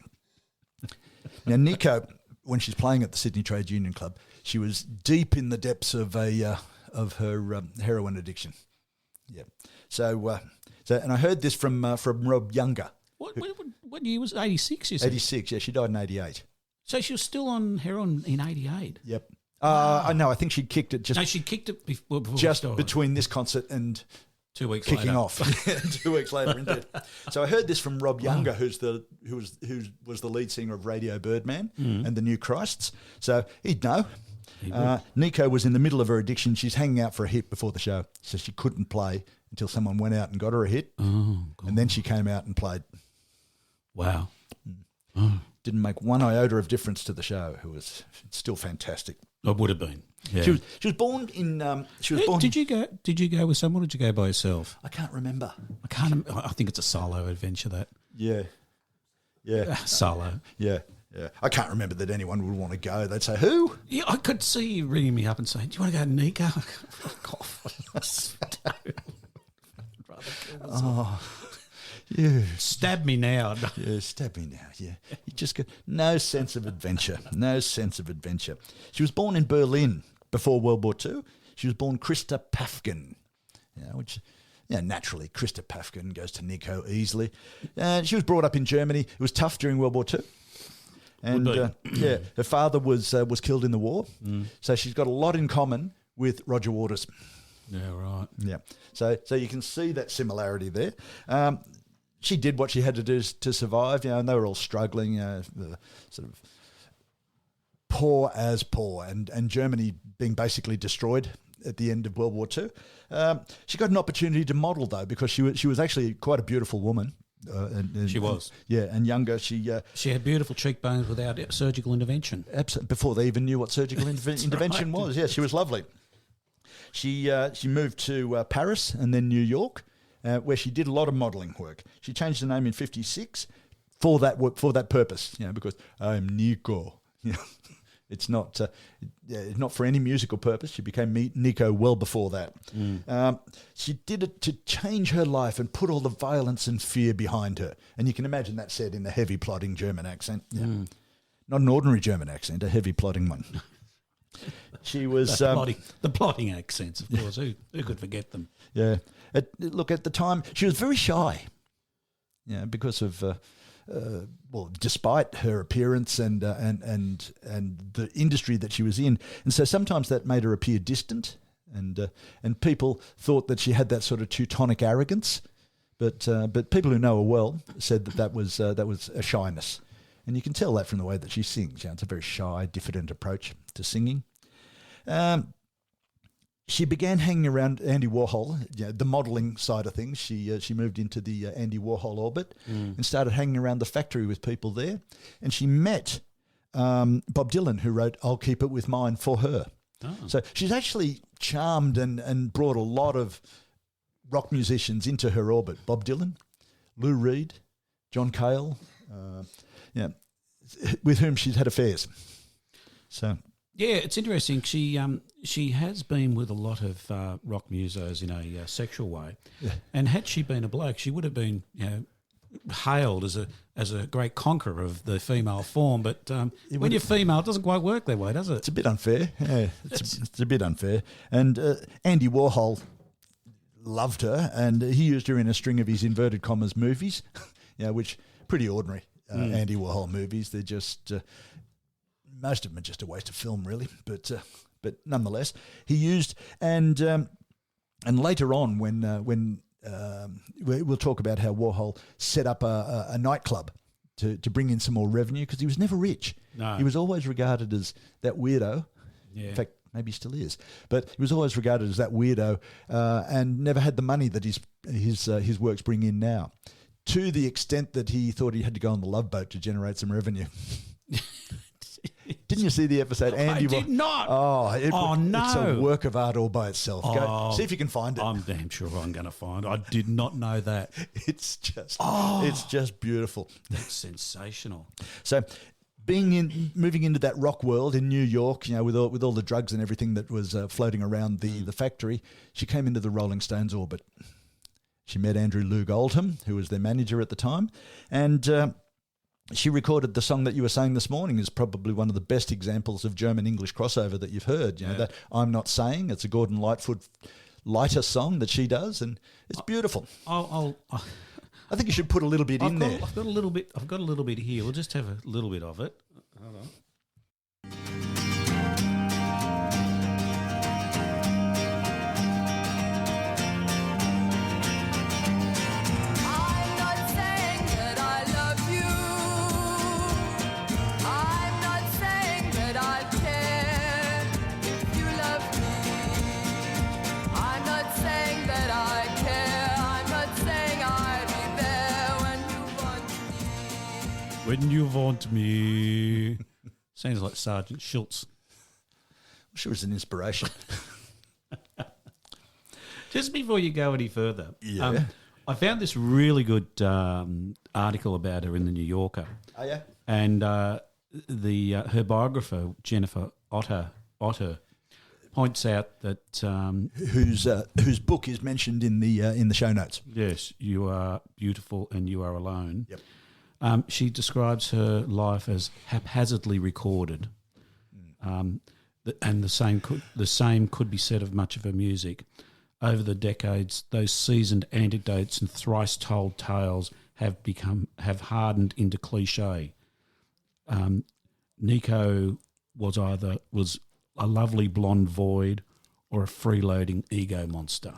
Now, Nico, when she's playing at the Sydney Trade Union Club, she was deep in the depths of her heroin addiction. Yeah. So and I heard this from Rob Younger. What year was it? 86, you said? 86, yeah. She died in 88. So she was still on heroin in 88? Yep. I know. I think she kicked it just... No, she kicked it before just between this concert and... 2 weeks kicking later. off. 2 weeks later, indeed. So I heard this from Rob Younger, who was the lead singer of Radio Birdman and the New Christs. So he'd know. Nico was in the middle of her addiction. She's hanging out for a hit before the show, so she couldn't play until someone went out and got her a hit. Oh, God. And then she came out and played. Wow. Didn't make one iota of difference to the show. It was still fantastic. It would have been. Yeah. She was born in. Did you go with someone, or did you go by yourself? I can't remember. I think it's a solo adventure. That. Yeah. Solo. Yeah. I can't remember that anyone would want to go. They'd say, "Who?" Yeah, I could see you ringing me up and saying, "Do you want to go to Nico?" Fuck off. I'd rather kill myself. Yeah. Stab me now. Yeah, stab me now. Yeah, you just got no sense of adventure. No sense of adventure. She was born in Berlin before World War II. She was born Christa Paffgen, which, naturally Christa Paffgen goes to Nico easily. She was brought up in Germany. It was tough during World War II, and her father was killed in the war. So she's got a lot in common with Roger Waters. Yeah, right. Yeah, so you can see that similarity there. She did what she had to do to survive, and they were all struggling, sort of poor as poor, and Germany being basically destroyed at the end of World War II. She got an opportunity to model, though, because she was actually quite a beautiful woman. And she was. And younger. She had beautiful cheekbones without surgical intervention. Absolutely, before they even knew what surgical intervention was. Yeah, she was lovely. She moved to Paris and then New York, where she did a lot of modelling work. She changed her name in 1956 for that purpose, because I'm Nico. It's not not for any musical purpose. She became Nico well before that. She did it to change her life and put all the violence and fear behind her. And you can imagine that said in a heavy, plodding German accent. Yeah. Not an ordinary German accent, a heavy, plodding one. She was... the plotting accents, of course. Who could forget them? Yeah. Look, at the time, she was very shy. Because of... despite her appearance and the industry that she was in, and so sometimes that made her appear distant, and people thought that she had that sort of Teutonic arrogance, but people who know her well said that was a shyness, and you can tell that from the way that she sings. It's a very shy, diffident approach to singing. She began hanging around Andy Warhol, the modelling side of things. She moved into the Andy Warhol orbit and started hanging around the factory with people there. And she met Bob Dylan, who wrote "I'll Keep It With Mine" for her. Oh. So she's actually charmed and brought a lot of rock musicians into her orbit. Bob Dylan, Lou Reed, John Cale, with whom she's had affairs. So... Yeah, it's interesting. She has been with a lot of rock musos in a sexual way, and had she been a bloke, she would have been hailed as a great conqueror of the female form. But when you're female, it doesn't quite work that way, does it? It's a bit unfair. Yeah, it's a bit unfair. And Andy Warhol loved her, and he used her in a string of his inverted commas movies, which pretty ordinary Andy Warhol movies. They're just. Most of them are just a waste of film, really. But nonetheless, he used and later on when we'll talk about how Warhol set up a nightclub to bring in some more revenue, because he was never rich. No. He was always regarded as that weirdo. Yeah. In fact, maybe he still is, but he was always regarded as that weirdo and never had the money that his works bring in now. To the extent that he thought he had to go on the Love Boat to generate some revenue. Didn't you see the episode? Andy I did not. No. It's a work of art all by itself. Go see if you can find it. I'm damn sure I'm going to find it. I did not know that. It's just beautiful. That's sensational. So moving into that rock world in New York, with all the drugs and everything that was floating around the factory, she came into the Rolling Stones orbit. She met Andrew Loog Oldham, who was their manager at the time, and she recorded the song that you were saying this morning is probably one of the best examples of German-English crossover that you've heard. That I'm Not Saying. It's a Gordon Lightfoot lighter song that she does, and it's beautiful. I think you should put a little bit in there. I've got a little bit here. We'll just have a little bit of it. Hold on. When you want me. Sounds like Sergeant Schultz. I'm sure it's an inspiration. Just before you go any further, I found this really good article about her in the New Yorker. Oh, yeah? And her biographer, Jennifer Otter, points out that... whose book is mentioned in the show notes. Yes, You Are Beautiful and You Are Alone. Yep. She describes her life as haphazardly recorded, and the same could be said of much of her music. Over the decades, those seasoned anecdotes and thrice-told tales have hardened into cliche. Nico was a lovely blonde void or a freeloading ego monster.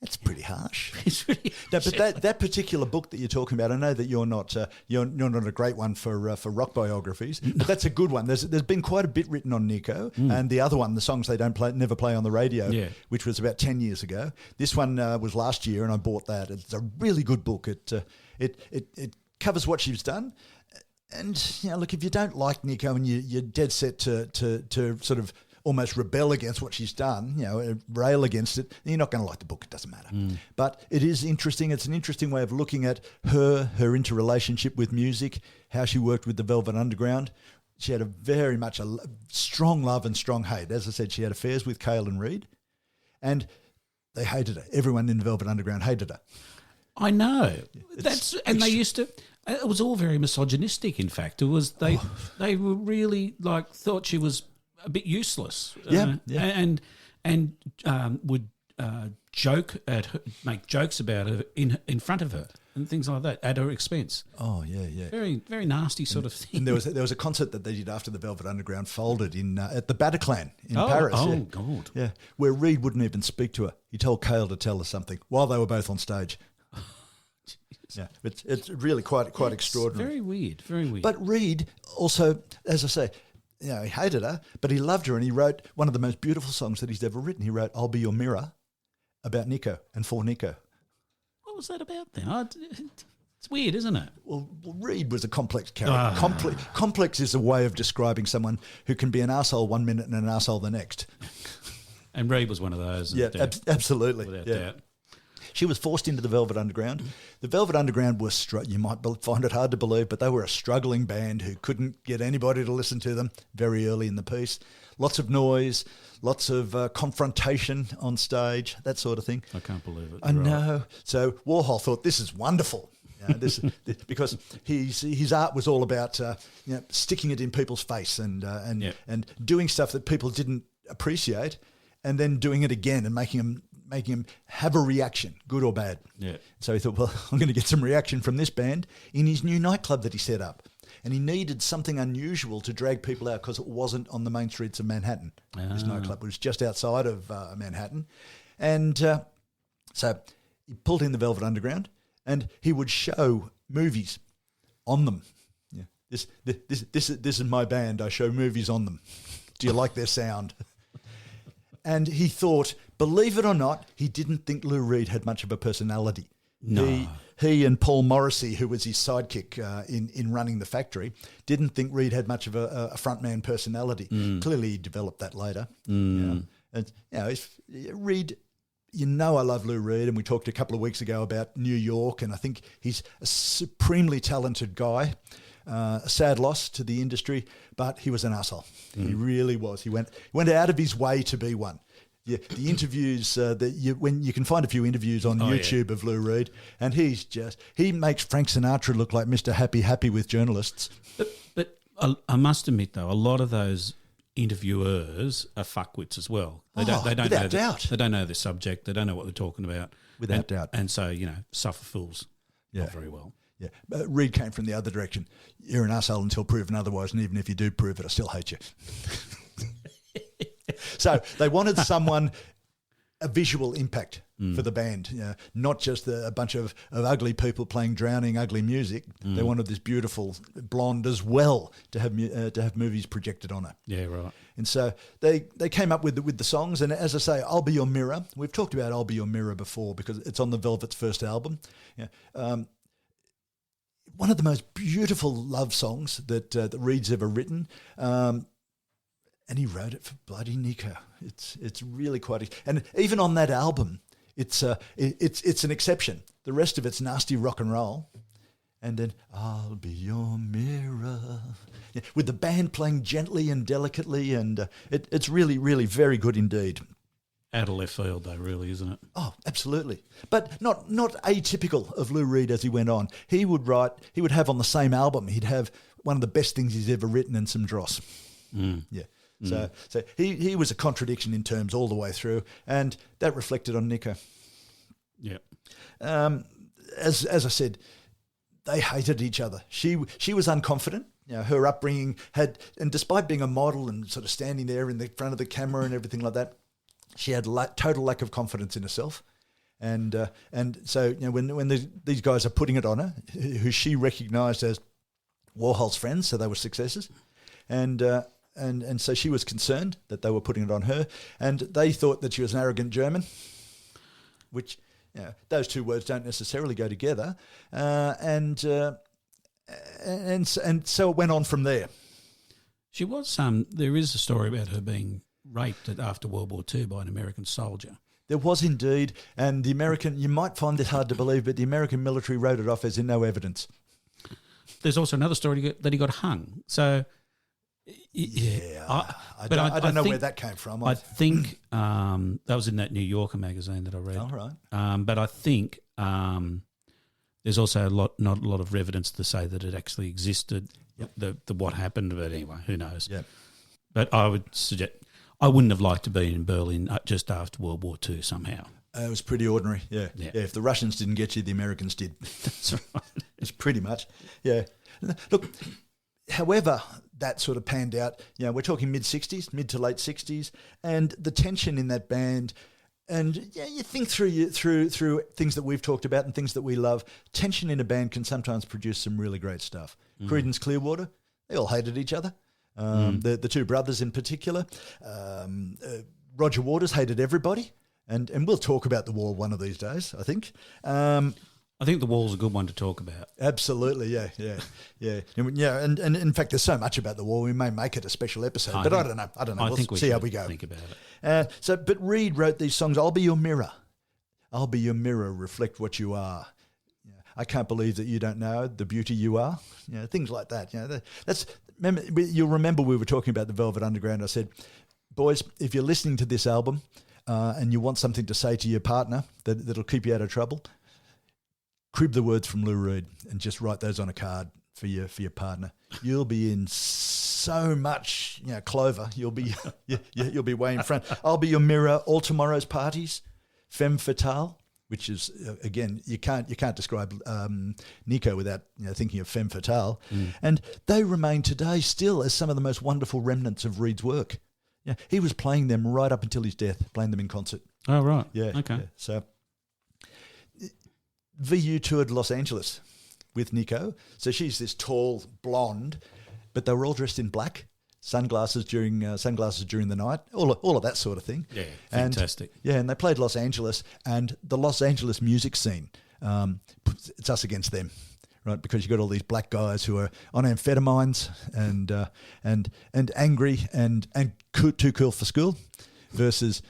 That's pretty harsh. But that particular book that you're talking about, I know that you're not a great one for rock biographies, but that's a good one. There's been quite a bit written on Nico, and the other one, the songs they never play on the radio, which was about 10 years ago. This one was last year, and I bought that. It's a really good book. It covers what she's done. And look, if you don't like Nico and you're dead set to sort of almost rebel against what she's done, rail against it, then you're not going to like the book. It doesn't matter. But it is interesting. It's an interesting way of looking at her interrelationship with music, how she worked with the Velvet Underground. She had very much a strong love and strong hate. As I said, she had affairs with Cale and Reid, and they hated her. Everyone in the Velvet Underground hated her. I know. They used to. It was all very misogynistic. In fact, it was they were really thought she was a bit useless. And would make jokes about her in front of her and things like that at her expense. Oh yeah. Very very nasty sort of thing. And there was a concert that they did after the Velvet Underground folded in at the Bataclan in Paris. Oh yeah. God. Yeah, where Reid wouldn't even speak to her. He told Cale to tell her something while they were both on stage. Yeah, it's really quite extraordinary. Very weird, very weird. But Reid also, as I say, he hated her, but he loved her, and he wrote one of the most beautiful songs that he's ever written. He wrote "I'll Be Your Mirror" about Nico and for Nico. What was that about then? It's weird, isn't it? Well, Reid was a complex character. Complex is a way of describing someone who can be an arsehole one minute and an arsehole the next. And Reid was one of those. Yeah, absolutely. Without doubt. She was forced into the Velvet Underground. The Velvet Underground was, you might find it hard to believe, but they were a struggling band who couldn't get anybody to listen to them very early in the piece. Lots of noise, lots of confrontation on stage, that sort of thing. I can't believe it. I know. So Warhol thought, this is wonderful. Because his art was all about sticking it in people's face and doing stuff that people didn't appreciate, and then doing it again and making them have a reaction, good or bad. Yeah. So he thought, well, I'm going to get some reaction from this band in his new nightclub that he set up. And he needed something unusual to drag people out because it wasn't on the main streets of Manhattan. His nightclub was just outside of Manhattan. And so he pulled in the Velvet Underground, and he would show movies on them. Yeah. This is my band. I show movies on them. Do you like their sound? And he thought, believe it or not, he didn't think Lou Reed had much of a personality. No. He and Paul Morrissey, who was his sidekick in running the factory, didn't think Reed had much of a frontman personality. Clearly, he developed that later. Reed, I love Lou Reed, and we talked a couple of weeks ago about New York, and I think he's a supremely talented guy. A sad loss to the industry, but he was an arsehole. He really was. He went out of his way to be one. Yeah, the interviews when you can find a few interviews on YouTube of Lou Reed, and he makes Frank Sinatra look like Mr. Happy with journalists. But I must admit though, a lot of those interviewers are fuckwits as well. They don't without doubt. They don't know the subject. They don't know what they're talking about. Without doubt. And so suffer fools. Not very well. Yeah, but Reed came from the other direction. You're an arsehole until proven otherwise, and even if you do prove it, I still hate you. So they wanted a visual impact for the band, not just a bunch of ugly people playing drowning, ugly music. They wanted this beautiful blonde as well to have movies projected on her. Yeah, right. And so they came up with the songs, and as I say, I'll Be Your Mirror. We've talked about I'll Be Your Mirror before because it's on the Velvet's first album. Yeah. One of the most beautiful love songs that Reed's ever written, and he wrote it for bloody Nico. It's really quite, and even on that album, it's an exception. The rest of it's nasty rock and roll, and then I'll be your mirror, with the band playing gently and delicately, and it's really, really very good indeed. Out of left field, though, really, isn't it? Oh, absolutely. But not atypical of Lou Reed as he went on. He would have on the same album, he'd have one of the best things he's ever written and some dross. Yeah. So he was a contradiction in terms all the way through, and that reflected on Nico. Yeah. As I said, they hated each other. She was unconfident. Her upbringing and despite being a model and sort of standing there in the front of the camera and everything like that, she had total lack of confidence in herself, and so when these guys are putting it on her, who she recognised as Warhol's friends, so they were successors, and so she was concerned that they were putting it on her, and they thought that she was an arrogant German, which those two words don't necessarily go together, and so it went on from there. She was there is a story about her being raped after World War II by an American soldier. There was indeed, and the American, you might find this hard to believe, but the American military wrote it off as in no evidence. There's also another story that he got hung. So, I don't know where that came from. I think that was in that New Yorker magazine that I read. All right. But I think there's also not a lot of evidence to say that it actually existed, the what happened. But anyway, who knows? Yeah. But I would suggest I wouldn't have liked to be in Berlin just after World War II somehow. It was pretty ordinary, yeah. If the Russians didn't get you, the Americans did. That's right. It's pretty much, yeah. Look, however that sort of panned out, we're talking mid to late 60s, and the tension in that band, and you think through things that we've talked about and things that we love, tension in a band can sometimes produce some really great stuff. Creedence Clearwater, they all hated each other. The two brothers in particular. Roger Waters hated everybody. And we'll talk about the Wall one of these days, I think. I think the Wall's a good one to talk about. Absolutely, yeah. And in fact, there's so much about the Wall, we may make it a special episode. I don't know. We'll see how we go. Think about it. But Reed wrote these songs. I'll be your mirror. I'll be your mirror. Reflect what you are. I can't believe that you don't know the beauty you are. Things like that. You'll remember we were talking about the Velvet Underground. I said, boys, if you're listening to this album, and you want something to say to your partner that'll keep you out of trouble, crib the words from Lou Reed and just write those on a card for your partner. You'll be in so much clover. You'll be way in front. I'll be your mirror. All tomorrow's parties. Femme Fatale, which is again you can't describe Nico without thinking of Femme Fatale, and they remain today still as some of the most wonderful remnants of Reed's work. Yeah, he was playing them right up until his death, playing them in concert. Oh, right. Yeah. Okay. Yeah. So, VU toured Los Angeles with Nico. So she's this tall blonde, but they were all dressed in black, sunglasses during the night, all of that sort of thing. Yeah, fantastic. And they played Los Angeles, and the Los Angeles music scene, it's us against them. Right, because you've got all these black guys who are on amphetamines and angry and too cool for school, versus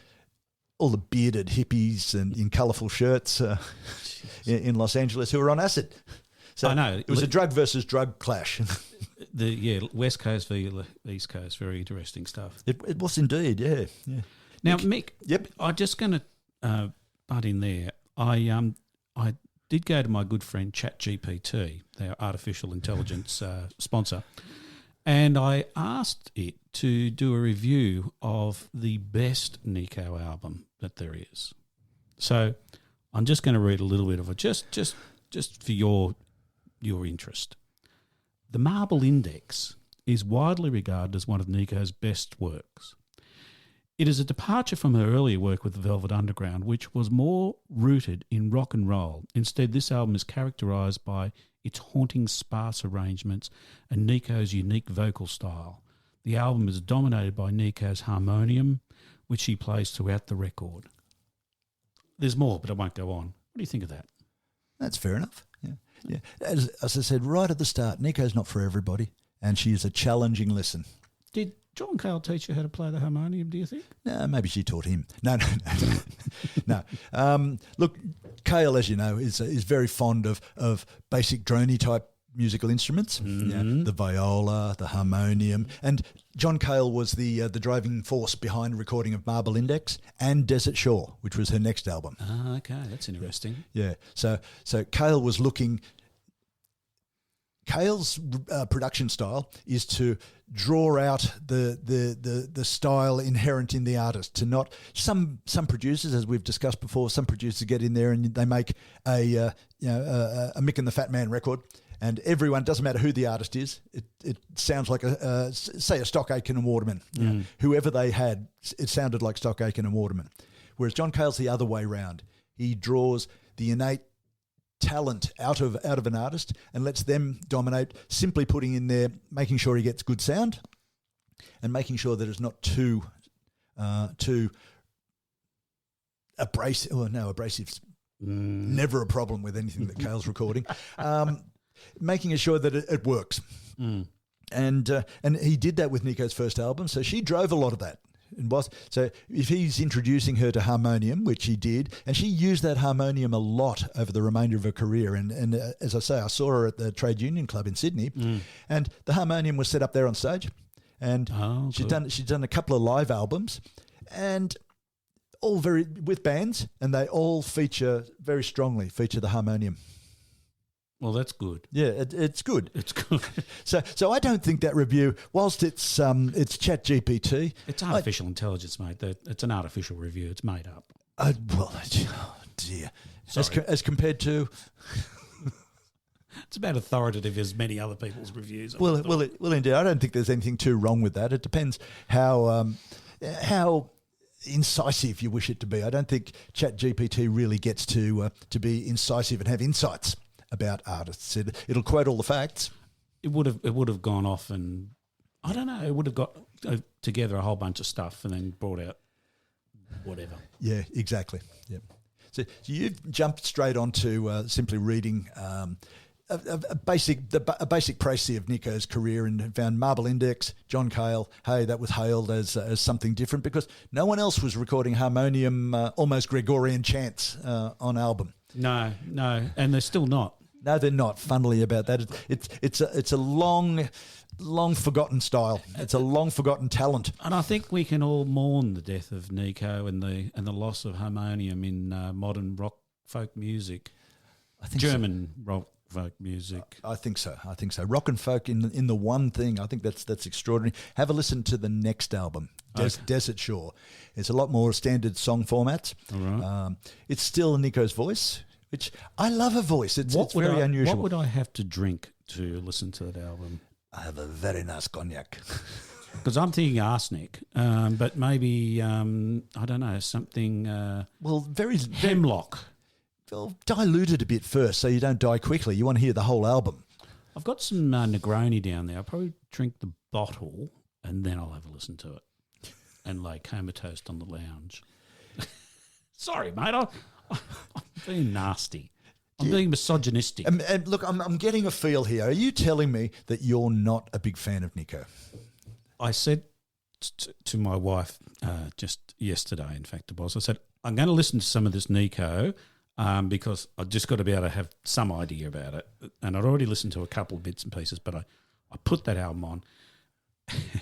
all the bearded hippies and in colourful shirts in Los Angeles who are on acid. So I know it was a drug versus drug clash. West Coast v East Coast, very interesting stuff. It was indeed, yeah. Now, Mick, yep, I'm just going to butt in there. I did go to my good friend ChatGPT, their artificial intelligence sponsor, and I asked it to do a review of the best Nico album that there is. So I'm just going to read a little bit of it, just for your interest. The Marble Index is widely regarded as one of Nico's best works. It is a departure from her earlier work with the Velvet Underground, which was more rooted in rock and roll. Instead, this album is characterised by its haunting sparse arrangements and Nico's unique vocal style. The album is dominated by Nico's harmonium, which she plays throughout the record. There's more, but I won't go on. What do you think of that? That's fair enough. Yeah. As I said right at the start, Nico's not for everybody, and she is a challenging listen. Did John Cale teach you how to play the harmonium, do you think? No, maybe she taught him. No. Look, Cale, as you know, is very fond of basic droney type musical instruments. The viola, the harmonium, and John Cale was the driving force behind recording of Marble Index and Desertshore, which was her next album. Ah, okay, that's interesting. Yeah, so Cale was looking. Cale's production style is to draw out the style inherent in the artist. To not some producers, as we've discussed before, some producers get in there and they make a Mick and the Fat Man record, and everyone, doesn't matter who the artist is, it sounds like say a Stock Aitken and Waterman. Whoever they had, it sounded like Stock Aitken and Waterman. Whereas John Cale's the other way round. He draws the innate talent out of an artist and lets them dominate, simply putting in there, making sure he gets good sound and making sure that it's not too abrasive. Oh no, abrasive's never a problem with anything that Cale's recording. Making sure that it works. And he did that with Nico's first album, so she drove a lot of that. And so if he's introducing her to harmonium, which he did, and she used that harmonium a lot over the remainder of her career. And as I say, I saw her at the Trade Union Club in Sydney, and the harmonium was set up there on stage, and she'd done a couple of live albums, and all with bands, and they all feature the harmonium. Well, that's good. Yeah, it's good. It's good. So I don't think that review, whilst it's Chat GPT, it's artificial intelligence, mate. It's an artificial review. It's made up. Oh dear. As compared to, it's about authoritative as many other people's reviews. Well, indeed. I don't think there's anything too wrong with that. It depends how incisive you wish it to be. I don't think Chat GPT really gets to be incisive and have insights about artists. It'll quote all the facts. It would have gone off, and I don't know. It would have got together a whole bunch of stuff and then brought out whatever. Yeah, exactly. Yeah. So you've jumped straight onto simply reading a basic précis of Nico's career, and found Marble Index, John Cale. Hey, that was hailed as something different because no one else was recording harmonium, almost Gregorian chants on album. No, and they're still not. No, they're not. Funnily about that, it's a long forgotten style. It's a long forgotten talent. And I think we can all mourn the death of Nico and the loss of harmonium in modern rock folk music. I think German rock folk music. I think so. Rock and folk in the one thing. I think that's extraordinary. Have a listen to the next album, Desertshore. It's a lot more standard song formats. All right. It's still Nico's voice, which I love. A voice. It's very unusual. What would I have to drink to listen to that album? I have a very nice cognac. Because I'm thinking arsenic, but maybe I don't know, something. Very hemlock. Well, dilute it a bit first so you don't die quickly. You want to hear the whole album. I've got some Negroni down there. I'll probably drink the bottle and then I'll have a listen to it and lay comatose on the lounge. Sorry, mate. I'm being nasty. I'm being misogynistic. And look, I'm getting a feel here. Are you telling me that you're not a big fan of Nico? I said to my wife just yesterday, in fact it was, I said, I'm going to listen to some of this Nico because I've just got to be able to have some idea about it. And I'd already listened to a couple of bits and pieces, but I put that album on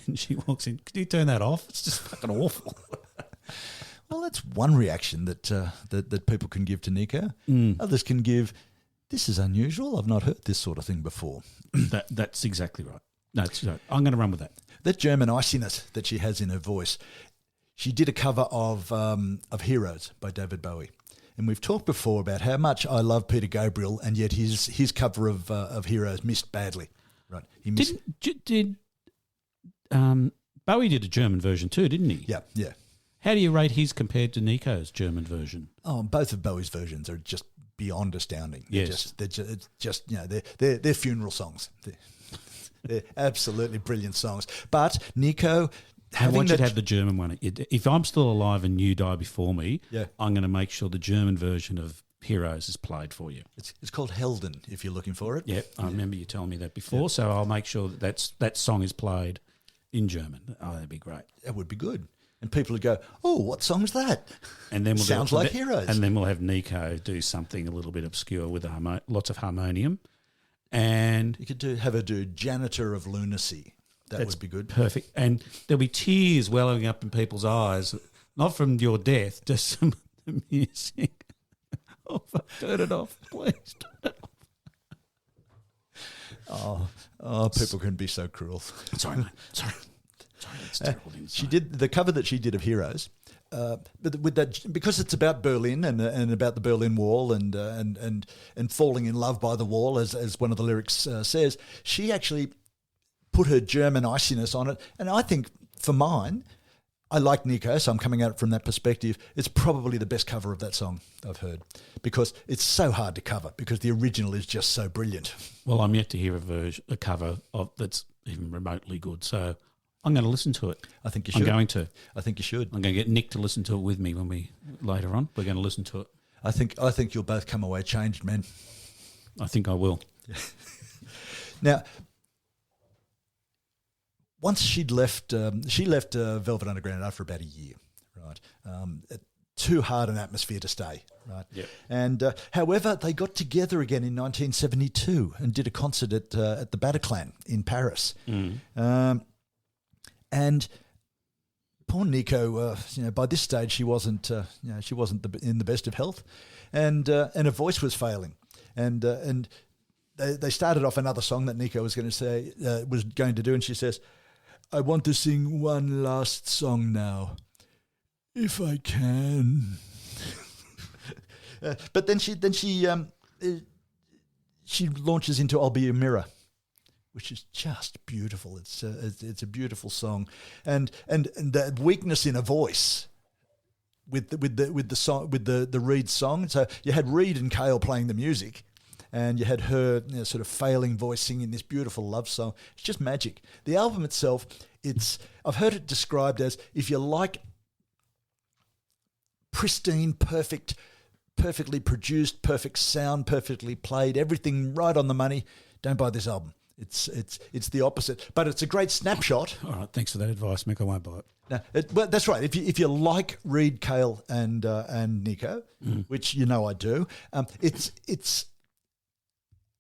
and she walks in, can you turn that off? It's just fucking awful. Well, that's one reaction that people can give to Nico. Others can give, this is unusual. I've not heard this sort of thing before. That's exactly right. That's right. I'm going to run with that. That German iciness that she has in her voice. She did a cover of Heroes by David Bowie. And we've talked before about how much I love Peter Gabriel, and yet his cover of Heroes missed badly. Right? He missed. Bowie did a German version too, didn't he? Yeah. How do you rate his compared to Nico's German version? Oh, both of Bowie's versions are just beyond astounding. Yes. They're just they're funeral songs. They're absolutely brilliant songs. But Nico, I want you to have the German one. If I'm still alive and you die before me, yeah, I'm going to make sure the German version of Heroes is played for you. It's called Helden, if you're looking for it. Yeah, I remember you telling me that before, so I'll make sure that song is played in German. Oh, that'd be great. That would be good. And people would go, oh, what song's that? And then sounds like Heroes. And then we'll have Nico do something a little bit obscure with lots of harmonium. And you could have her do Janitor of Lunacy. That would be good. Perfect. And there'll be tears welling up in people's eyes, not from your death, just some the music. Oh, turn it off, please. Turn it off. Oh, people can be so cruel. Sorry, mate. Sorry, it's terrible. She did the cover that she did of Heroes, but with that, because it's about Berlin and about the Berlin Wall and falling in love by the wall, as one of the lyrics says. She actually put her German iciness on it, and I think for mine, I like Nico, so I'm coming at it from that perspective. It's probably the best cover of that song I've heard because it's so hard to cover because the original is just so brilliant. Well, I'm yet to hear a cover of that's even remotely good, so I'm going to listen to it. I think you should. I'm going to. I think you should. I'm going to get Nick to listen to it with me later on. We're going to listen to it. I think you'll both come away changed, man. I think I will. Now, once she left Velvet Underground after about a year, right? Too hard an atmosphere to stay, right? Yep. And however, they got together again in 1972 and did a concert at the Bataclan in Paris. And poor Nico, by this stage she wasn't in the best of health, and her voice was failing, and they started off another song that Nico was going to do, and she says, "I want to sing one last song now, if I can." But then she launches into "I'll Be Your Mirror," which is just beautiful. It's a beautiful song, and the weakness in her voice with the Reed song. So you had Reed and Cale playing the music, and you had her sort of failing voice singing this beautiful love song. It's just magic. The album itself, I've heard it described as, if you like pristine, perfectly produced, perfect sound, perfectly played, everything right on the money, don't buy this album. It's the opposite, but it's a great snapshot. All right, thanks for that advice, Mick. I won't buy it. No, well, that's right. If you like Reed, Cale, and Nico, which I do, it's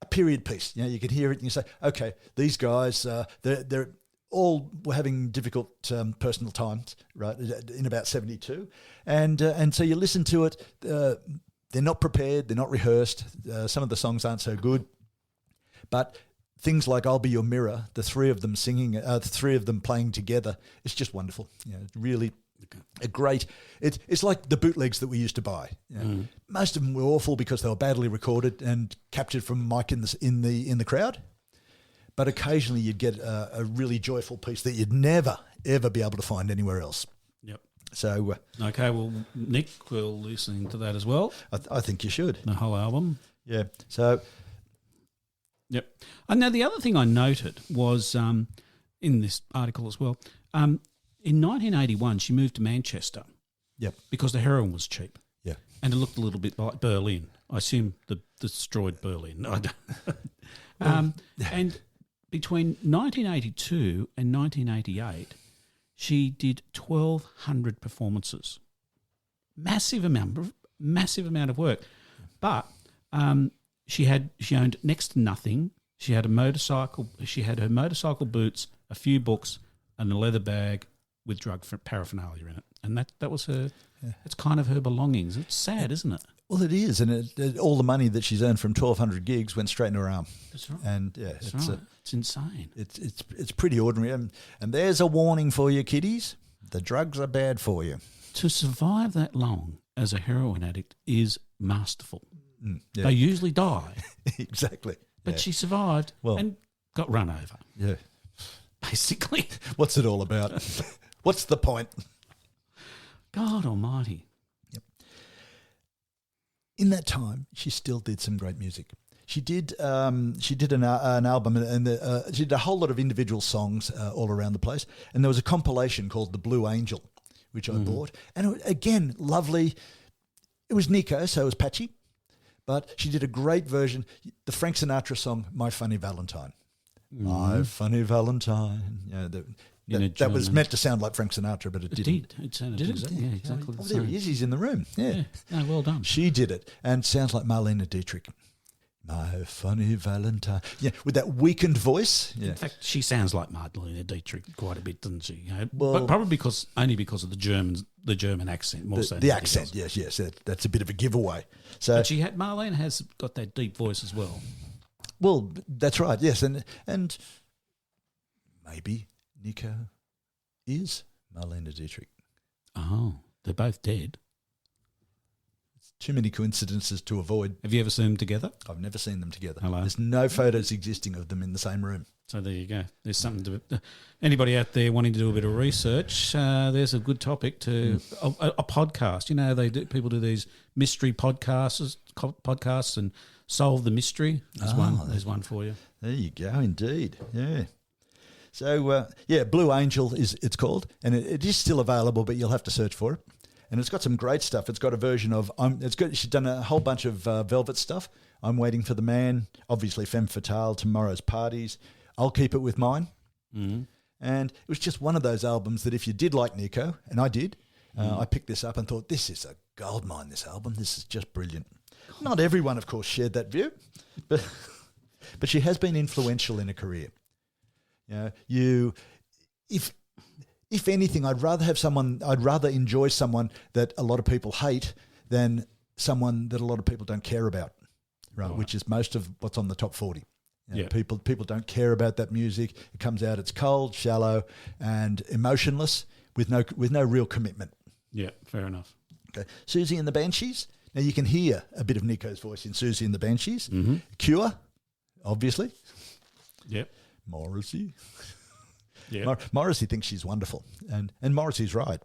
a period piece. You can hear it and you say, okay, these guys, they're all were having difficult personal times, right? In about 72, and so you listen to it. They're not prepared. They're not rehearsed. Some of the songs aren't so good, but things like "I'll Be Your Mirror," the three of them singing, the three of them playing together, it's just wonderful. Really a great. It's like the bootlegs that we used to buy. Most of them were awful because they were badly recorded and captured from a mic in the crowd. But occasionally you'd get a really joyful piece that you'd never ever be able to find anywhere else. Yep. So okay, well, Nick will listen to that as well. I think you should. The whole album. Yeah. So. Yep. And now the other thing I noted was in this article as well. In 1981, she moved to Manchester. Yep. Because the heroin was cheap. Yeah. And it looked a little bit like Berlin. I assume the destroyed Berlin. And between 1982 and 1988, she did 1,200 performances. Massive amount of work. But she owned next to nothing. She had a motorcycle. She had her motorcycle boots, a few books, and a leather bag with drug paraphernalia in it. And that was her. Yeah. It's kind of her belongings. It's sad, isn't it? Well, it is, and all the money that she's earned from 1,200 gigs went straight into her arm. That's right. And it's right. It's insane. It's pretty ordinary. And there's a warning for you, kiddies: the drugs are bad for you. To survive that long as a heroin addict is masterful. Yeah. They usually die. Exactly. But she survived and got run over. Yeah. Basically. What's it all about? What's the point? God almighty. Yep. In that time, she still did some great music. She did an album, and she did a whole lot of individual songs all around the place. And there was a compilation called The Blue Angel, which I bought. And again, lovely. It was Nico, so it was patchy. But she did a great version, the Frank Sinatra song, My Funny Valentine. My Funny Valentine. That was meant to sound like Frank Sinatra, but it didn't. It sounded exactly the same. There he is. He's in the room. Yeah. No, well done. She did it, and sounds like Marlene Dietrich. My Funny Valentine. Yeah, with that weakened voice. Yeah. In fact, she sounds like Marlene Dietrich quite a bit, doesn't she? But probably only because of the German accent. More so the accent, yes. That's a bit of a giveaway. So, but Marlene has got that deep voice as well. Well, that's right, yes. And maybe Nico is Marlene Dietrich. Oh, they're both dead. It's too many coincidences to avoid. Have you ever seen them together? I've never seen them together. Hello. There's no photos existing of them in the same room. So there you go. There's something to anybody out there wanting to do a bit of research. There's a good topic to a podcast. People do these mystery podcasts and solve the mystery. There's one for you. There you go. Indeed, yeah. So Blue Angel it's called, and it is still available, but you'll have to search for it. And it's got some great stuff. It's got a version of she's done a whole bunch of Velvet stuff. I'm Waiting for the Man, obviously Femme Fatale, Tomorrow's Parties. I'll Keep It With Mine. And it was just one of those albums that if you did like Nico, and I did, I picked this up and thought, this is a goldmine, this album. This is just brilliant. Not everyone, of course, shared that view, but she has been influential in her career. If anything, I'd rather enjoy someone that a lot of people hate than someone that a lot of people don't care about, right? Which is most of what's on the top 40. People don't care about that music. It comes out, it's cold, shallow, and emotionless with no real commitment. Yeah, fair enough. Okay, Susie and the Banshees. Now you can hear a bit of Nico's voice in Susie and the Banshees. Mm-hmm. Cure, obviously. Yep. Morrissey. Yeah. Morrissey thinks she's wonderful, and Morrissey's right.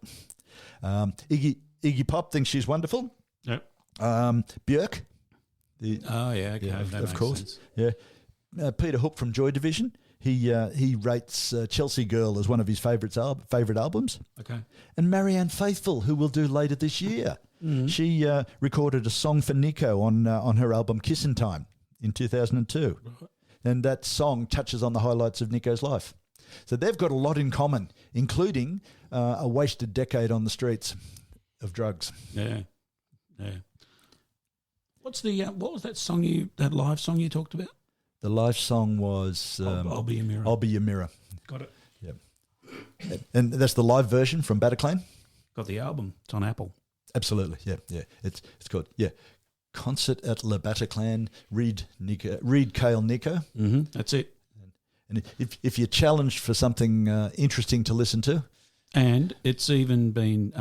Iggy Pop thinks she's wonderful. Yep. Björk. Of course. Sense. Yeah. Peter Hook from Joy Division. He rates Chelsea Girl as one of his favourite albums. Okay. And Marianne Faithfull, who we'll do later this year. Mm-hmm. She recorded a song for Nico on her album Kissin' Time in 2002. Right. And that song touches on the highlights of Nico's life. So they've got a lot in common, including a wasted decade on the streets of drugs. Yeah. Yeah. What was that live song you talked about? The live song was I'll Be Your Mirror. I'll Be Your Mirror. Got it. Yeah. And that's the live version from Bataclan? Got the album. It's on Apple. Absolutely, yeah. It's called, Concert at Le Bataclan, read Cale, Nico. Mm-hmm. That's it. And if you're challenged for something interesting to listen to. And it's even been,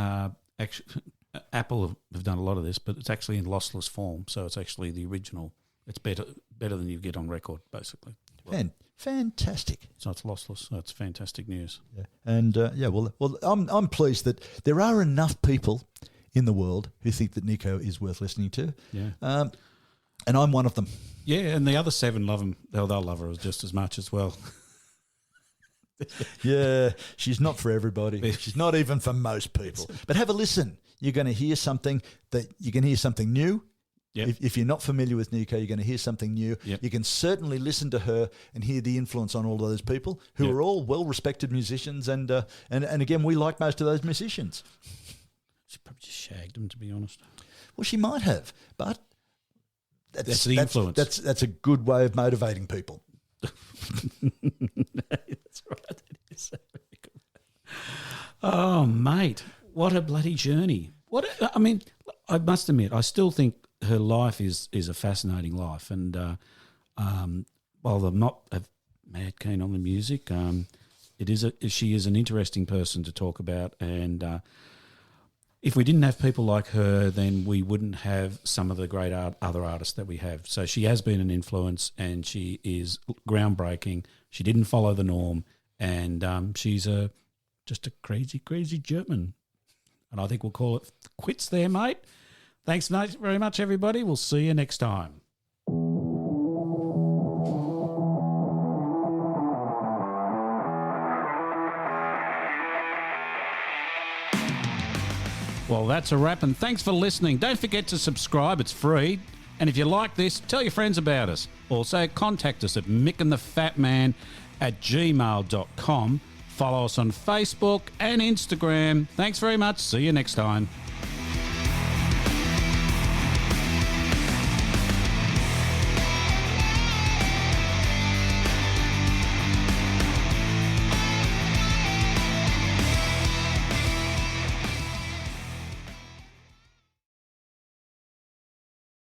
Apple have done a lot of this, but it's actually in lossless form, so it's actually the original. It's better than you get on record, basically. Fantastic. So it's lossless. So it's fantastic news. Yeah. And I'm pleased that there are enough people in the world who think that Nico is worth listening to. Yeah. And I'm one of them. Yeah, and the other 7 love him. They'll love her just as much as well. Yeah, she's not for everybody. She's not even for most people. But have a listen. You're going to hear something new. Yep. If you're not familiar with Nico, you're going to hear something new. Yep. You can certainly listen to her and hear the influence on all of those people who are all well-respected musicians. And again, we like most of those musicians. She probably just shagged him, to be honest. Well, she might have, but that's the influence. That's a good way of motivating people. That's right. It is. Oh, mate, what a bloody journey! I must admit, I still think her life is a fascinating life, and while I'm not mad keen on the music, she is an interesting person to talk about, and if we didn't have people like her, then we wouldn't have some of the great other artists that we have. So she has been an influence, and she is groundbreaking. She didn't follow the norm, and she's just a crazy, crazy German. And I think we'll call it quits there, mate. Thanks very much, everybody. We'll see you next time. Well, that's a wrap, and thanks for listening. Don't forget to subscribe. It's free. And if you like this, tell your friends about us. Also, contact us at mickandthefatman@gmail.com. Follow us on Facebook and Instagram. Thanks very much. See you next time.